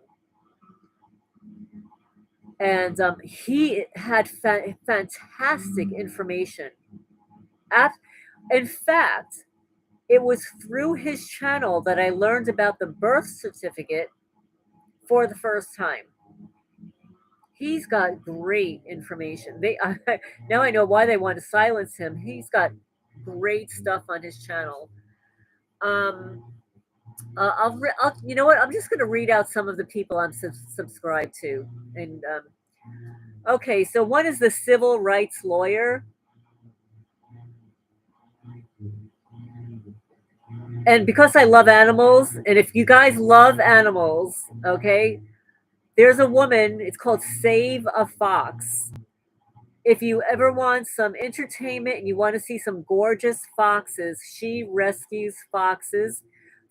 And he had fantastic information. In fact, it was through his channel that I learned about the birth certificate for the first time. He's got great information. Now I know why they want to silence him. He's got great stuff on his channel. You know what? I'm just going to read out some of the people I'm subscribed to. And okay, so one is the civil rights lawyer. And because I love animals, and if you guys love animals, okay, there's a woman, it's called Save a Fox. If you ever want some entertainment and you want to see some gorgeous foxes, she rescues foxes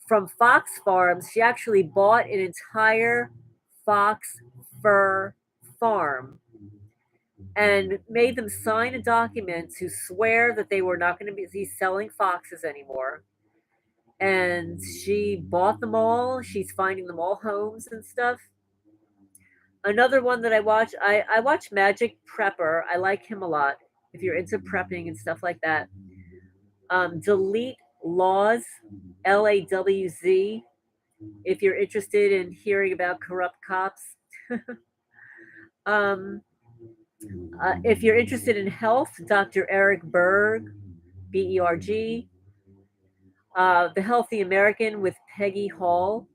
from fox farms. She actually bought an entire fox fur farm and made them sign a document to swear that they were not going to be selling foxes anymore. And she bought them all. She's finding them all homes and stuff. Another one that I watch Magic Prepper. I like him a lot. If you're into prepping and stuff like that. Delete Laws, LAWZ. If you're interested in hearing about corrupt cops. um, if you're interested in health, Dr. Eric Berg, BERG. The Healthy American with Peggy Hall.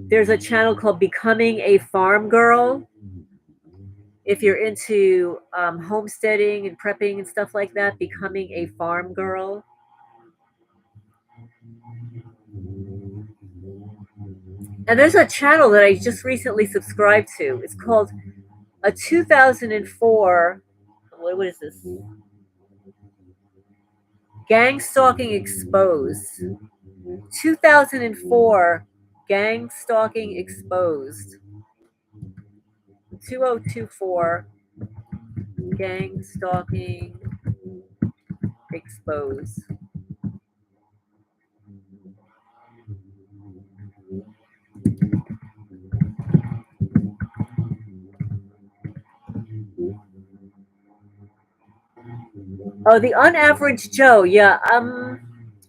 There's a channel called Becoming a Farm Girl. If you're into homesteading and prepping and stuff like that, Becoming a Farm Girl. And there's a channel that I just recently subscribed to. It's called a 2004, what is this? Gangstalking Exposed. 2004 Gangstalking Exposed. 2024 Gangstalking Exposed. Oh, the Unaverage Joe. Yeah,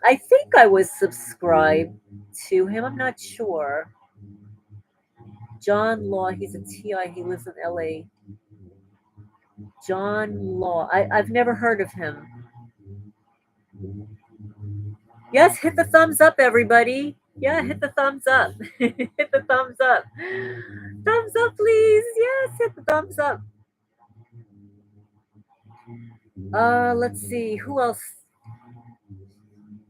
I think I was subscribed to him. I'm not sure. John Law. He's a TI. He lives in LA. John Law. I've never heard of him. Yes, hit the thumbs up, everybody. Yeah, hit the thumbs up. Hit the thumbs up. Thumbs up, please. Yes, hit the thumbs up. Let's see. Who else?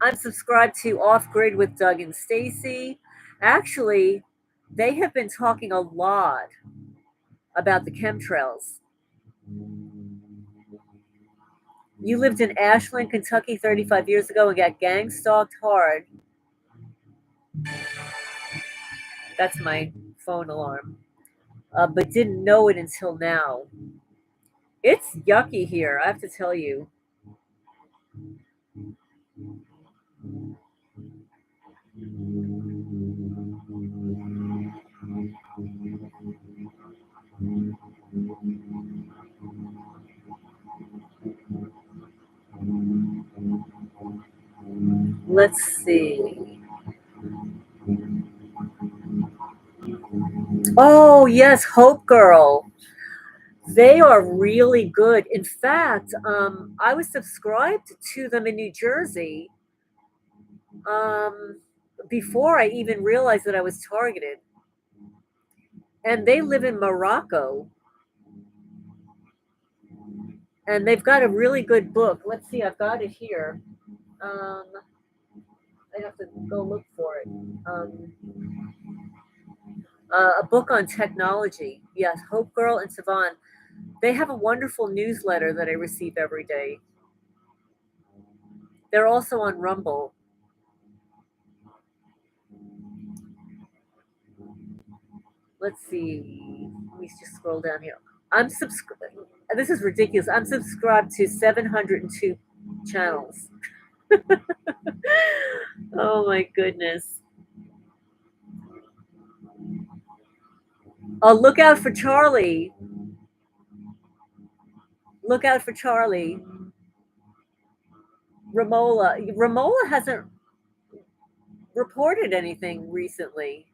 I'm subscribed to Off Grid with Doug and Stacy. Actually, they have been talking a lot about the chemtrails. You lived in Ashland, Kentucky 35 years ago and got gang stalked hard. That's my phone alarm. But didn't know it until now. It's yucky here, I have to tell you. Let's see. Oh, yes, Hope Girl. They are really good. In fact, I was subscribed to them in New Jersey um, before I even realized that I was targeted. And they live in Morocco. And they've got a really good book. Let's see, I've got it here. Um, I have to go look for it. A book on technology. Yes, Hope Girl and Savon. They have a wonderful newsletter that I receive every day. They're also on Rumble. Let's see. Let me just scroll down here. I'm subscribed. This is ridiculous. I'm subscribed to 702 channels. Oh my goodness. Oh, look out for Charlie. Look out for Charlie. Ramola hasn't reported anything recently.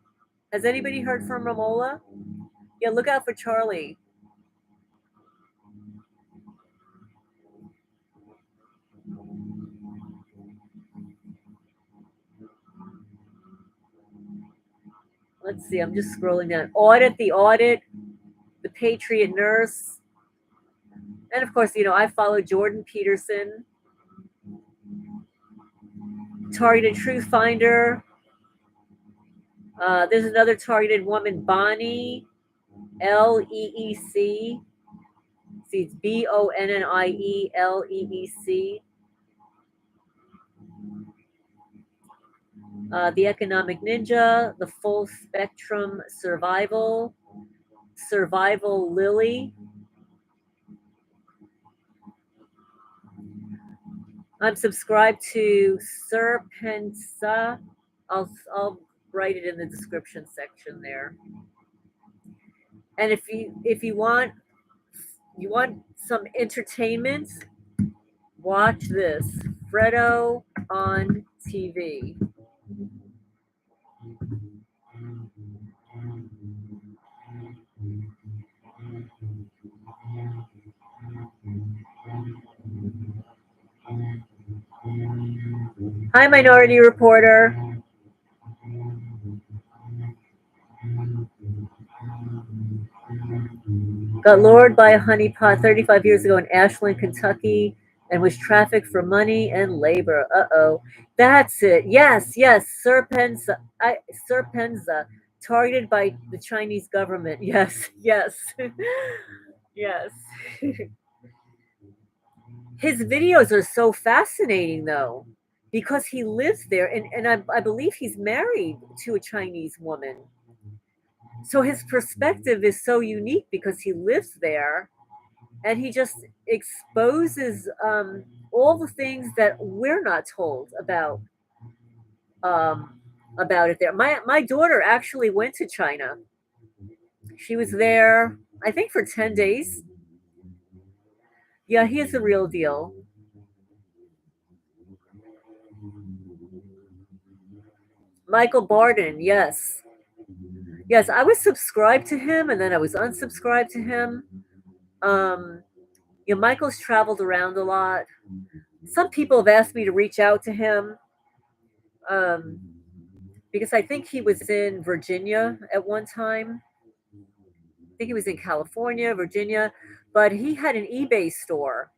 Has anybody heard from Ramola? Yeah, look out for Charlie. Let's see, I'm just scrolling down. The Audit, The Patriot Nurse. And of course, I follow Jordan Peterson, Targeted Truth Finder. There's another targeted woman, Bonnie, Leec. See, it's BONNIELEEC. The Economic Ninja, The Full Spectrum Survival, Survival Lily. I'm subscribed to Serpensa. I'll write it in the description section there. And if you want some entertainment, watch this. Fredo on TV. Hi, Minority Reporter. Got lured by a honeypot 35 years ago in Ashland, Kentucky, and was trafficked for money and labor. Uh-oh. That's it. Yes, yes. Serpenza, targeted by the Chinese government. Yes, yes. Yes. His videos are so fascinating, though, because he lives there, and I believe he's married to a Chinese woman. So his perspective is so unique because he lives there and he just exposes all the things that we're not told um, about it there. My daughter actually went to China. She was there, I think, for 10 days. Yeah, he is the real deal. Michael Barden, yes. Yes, I was subscribed to him and then I was unsubscribed to him. Um, Michael's traveled around a lot. Some people have asked me to reach out to him um, because I think he was in Virginia at one time. I think he was in California, Virginia, but he had an eBay store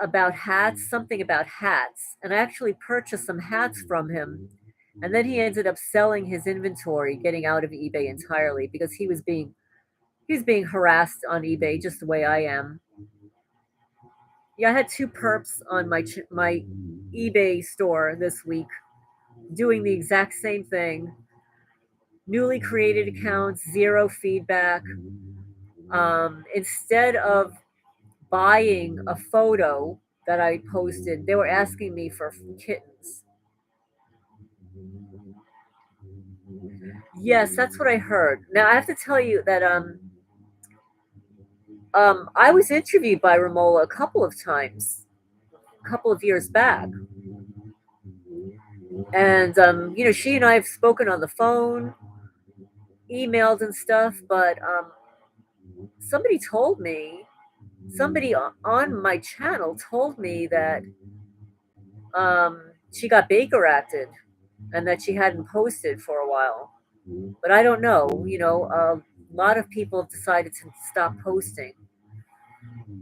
about hats, something about hats. And I actually purchased some hats from him. And then he ended up selling his inventory, getting out of eBay entirely because he was being harassed on eBay just the way I am. Yeah, I had two perps on my eBay store this week doing the exact same thing. Newly created accounts, zero feedback. Instead of buying a photo that I posted, they were asking me for kittens. Yes, that's what I heard. Now I have to tell you that I was interviewed by Romola a couple of times, a couple of years back, and she and I have spoken on the phone, emailed and stuff. But somebody told me, somebody on my channel told me that she got Baker acted and that she hadn't posted for a while. But I don't know. A lot of people have decided to stop posting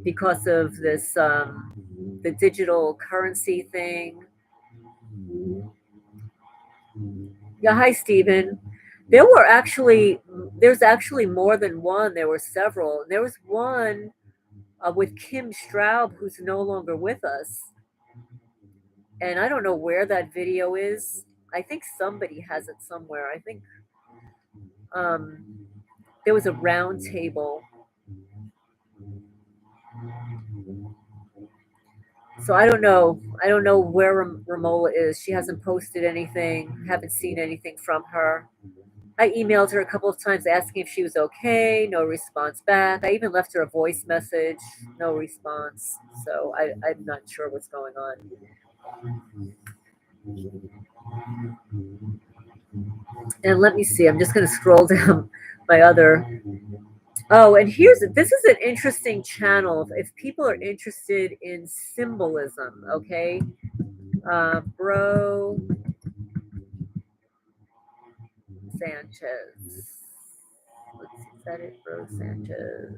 because of this, the digital currency thing. Yeah, hi, Stephen. There's actually more than one. There were several. There was one with Kim Straub, who's no longer with us. And I don't know where that video is. I think somebody has it somewhere. I think there was a round table. So I don't know. I don't know where Romola is. She hasn't posted anything. Haven't seen anything from her. I emailed her a couple of times asking if she was okay. No response back. I even left her a voice message. No response. So I'm not sure what's going on. And let me see. I'm just going to scroll down my other. Oh, and this is an interesting channel if people are interested in symbolism. Okay, Bro Sanchez. Let's see, is that it? Bro Sanchez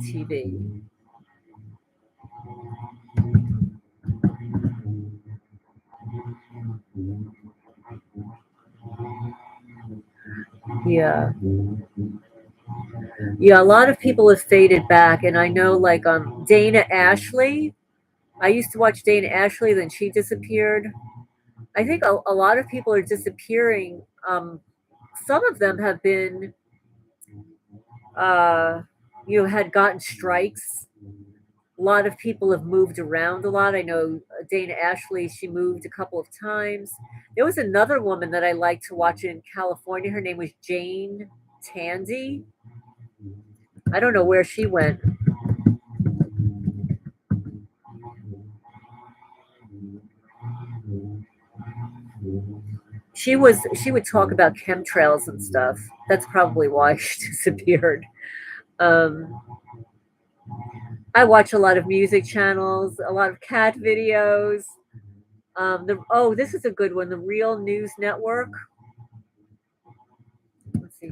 TV. Yeah. Yeah, a lot of people have faded back, and I know like Dana Ashley. I used to watch Dana Ashley, then she disappeared. I think a lot of people are disappearing. Some of them have been, uh, had gotten strikes. A lot of people have moved around a lot. I know Dana Ashley, she moved a couple of times. There was another woman that I liked to watch in California. Her name was Jane Tandy. I don't know where she went. She would talk about chemtrails and stuff. That's probably why she disappeared. Um, I watch a lot of music channels, a lot of cat videos. This is a good one. The Real News Network. Let's see.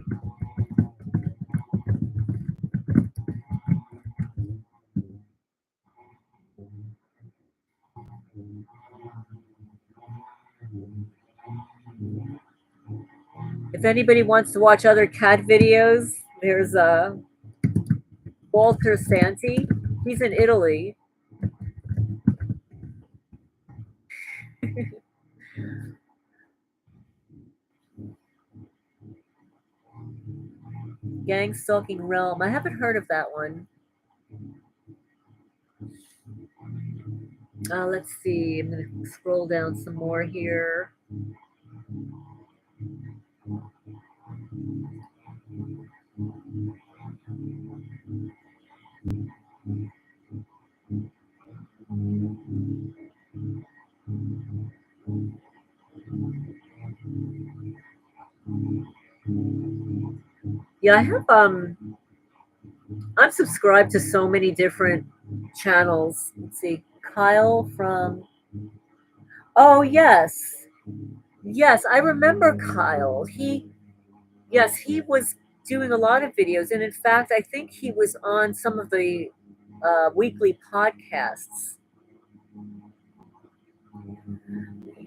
If anybody wants to watch other cat videos, there's Walter Santi. He's in Italy. Gangstalking Realm. I haven't heard of that one. Let's see. I'm going to scroll down some more here. Yeah, I have I'm subscribed to so many different channels. Let's see. Kyle from Oh, yes. Yes, I remember Kyle. He was doing a lot of videos, and in fact, I think he was on some of the weekly podcasts.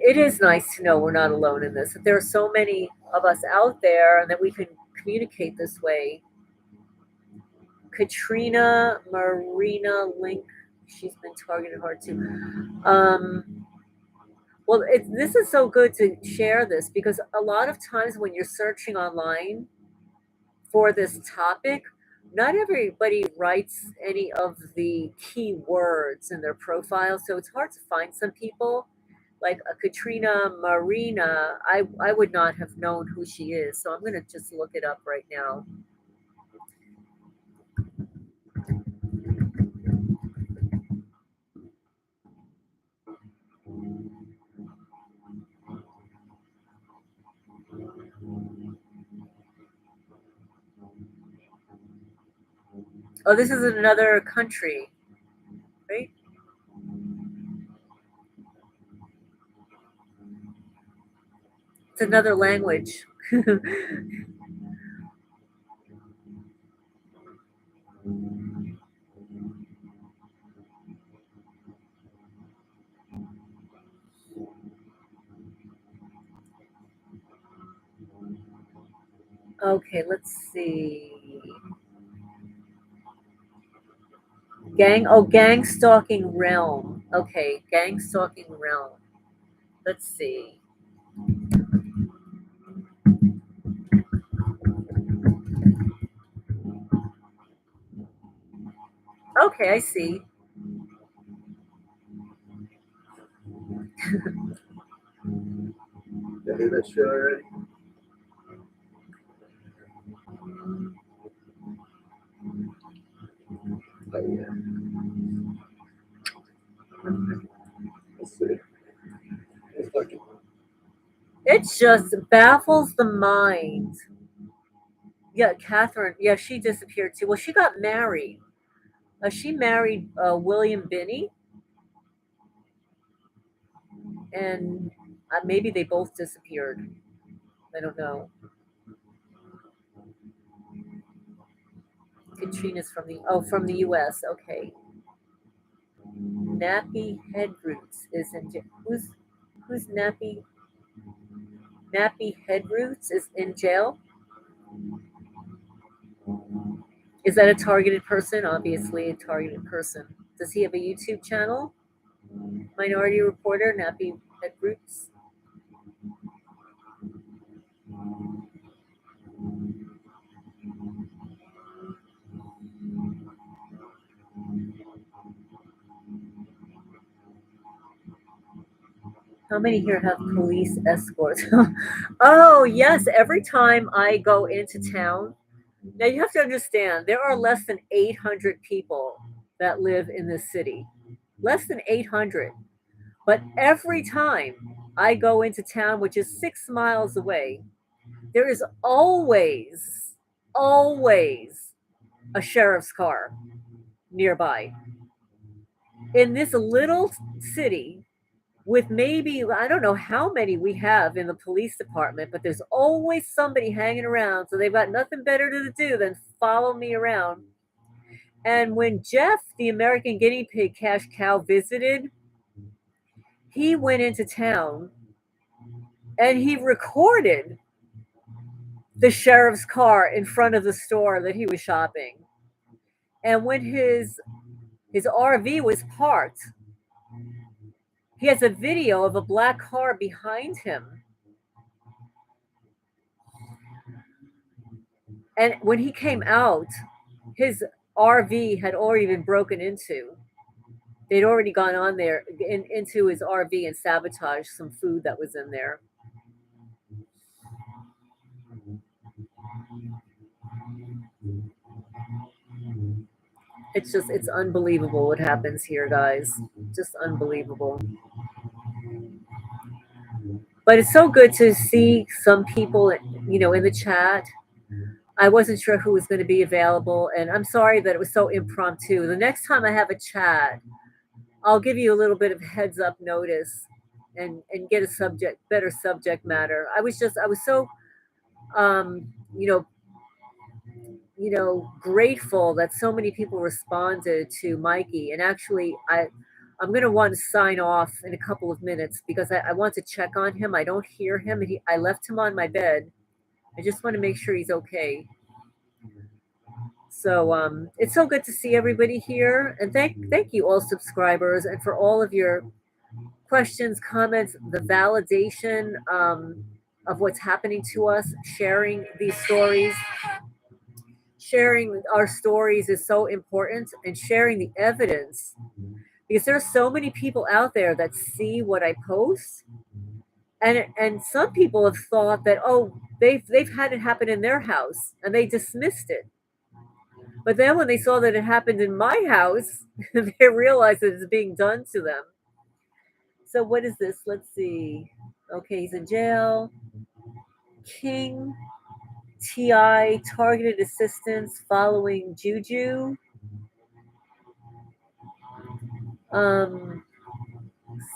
It is nice to know we're not alone in this. That there are so many of us out there, and that we can communicate this way. Katrina Marina Link, she's been targeted hard too. Well, this is so good to share this because a lot of times when you're searching online for this topic, not everybody writes any of the key words in their profile, so it's hard to find some people. Like a Katrina Marina, I would not have known who she is, so I'm going to just look it up right now. Oh, this is another country, right? It's another language. Okay, let's see. Gangstalking realm. Okay, Gangstalking realm. Let's see. Okay, I see. Did I hear that shit already? Oh, yeah. Let's see. It's like, It just baffles the mind. Yeah, Catherine. Yeah, she disappeared too. Well, she got married. She married William Binney, and maybe they both disappeared. I don't know. Katrina's from the U.S. Okay. Nappy Head Roots is in jail. Who's Nappy Head Roots is in jail? Is that a targeted person? Obviously, a targeted person. Does he have a YouTube channel? Minority Reporter, Nappy Head Roots. How many here have police escorts? Oh, yes. Every time I go into town, now you have to understand there are less than 800 people that live in this city. Less than 800. But every time I go into town, which is 6 miles away, there is always a sheriff's car nearby. In this little city, with maybe, I don't know how many we have in the police department, but there's always somebody hanging around. So they've got nothing better to do than follow me around. And when Jeff, the American guinea pig cash cow, visited, he went into town and he recorded the sheriff's car in front of the store that he was shopping. And when his RV was parked, he has a video of a black car behind him. And when he came out, his RV had already been broken into. They'd already gone on there into his RV and sabotaged some food that was in there. It's unbelievable what happens here, guys. Just unbelievable. But it's so good to see some people, in the chat. I wasn't sure who was going to be available, and I'm sorry that it was so impromptu. The next time I have a chat, I'll give you a little bit of heads up notice and get a better subject matter. I was so um, you know, grateful that so many people responded to Mikey. And actually, I'm going to want to sign off in a couple of minutes because I want to check on him. I don't hear him, and I left him on my bed. I just want to make sure he's okay. So it's so good to see everybody here, and thank you all subscribers, and for all of your questions, comments, the validation of what's happening to us, sharing these stories, sharing our stories is so important, and sharing the evidence, because there are so many people out there that see what I post, and some people have thought that, oh, they've had it happen in their house and they dismissed it. But then when they saw that it happened in my house, they realized that it's being done to them. So what is this? Let's see. Okay, he's in jail. King TI targeted assistance following Juju. Um,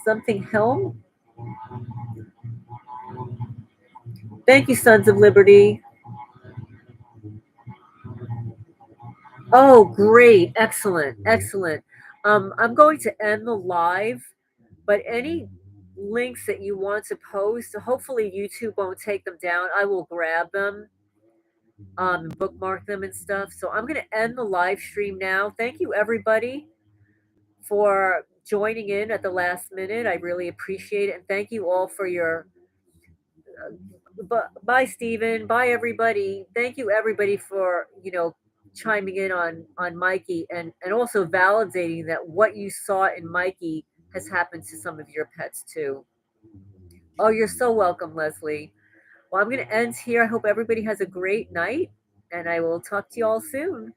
something Helm. Thank you, Sons of Liberty. Oh, great. Excellent. Excellent. I'm going to end the live, but any links that you want to post, hopefully YouTube won't take them down. I will grab them, and bookmark them and stuff. So I'm going to end the live stream now. Thank you, everybody, for joining in at the last minute. I really appreciate it. And thank you all for your bye, Stephen. Bye, everybody. Thank you, everybody, for chiming in on Mikey, and also validating that what you saw in Mikey has happened to some of your pets too. Oh, you're so welcome, Leslie. Well, I'm going to end here. I hope everybody has a great night, and I will talk to you all soon.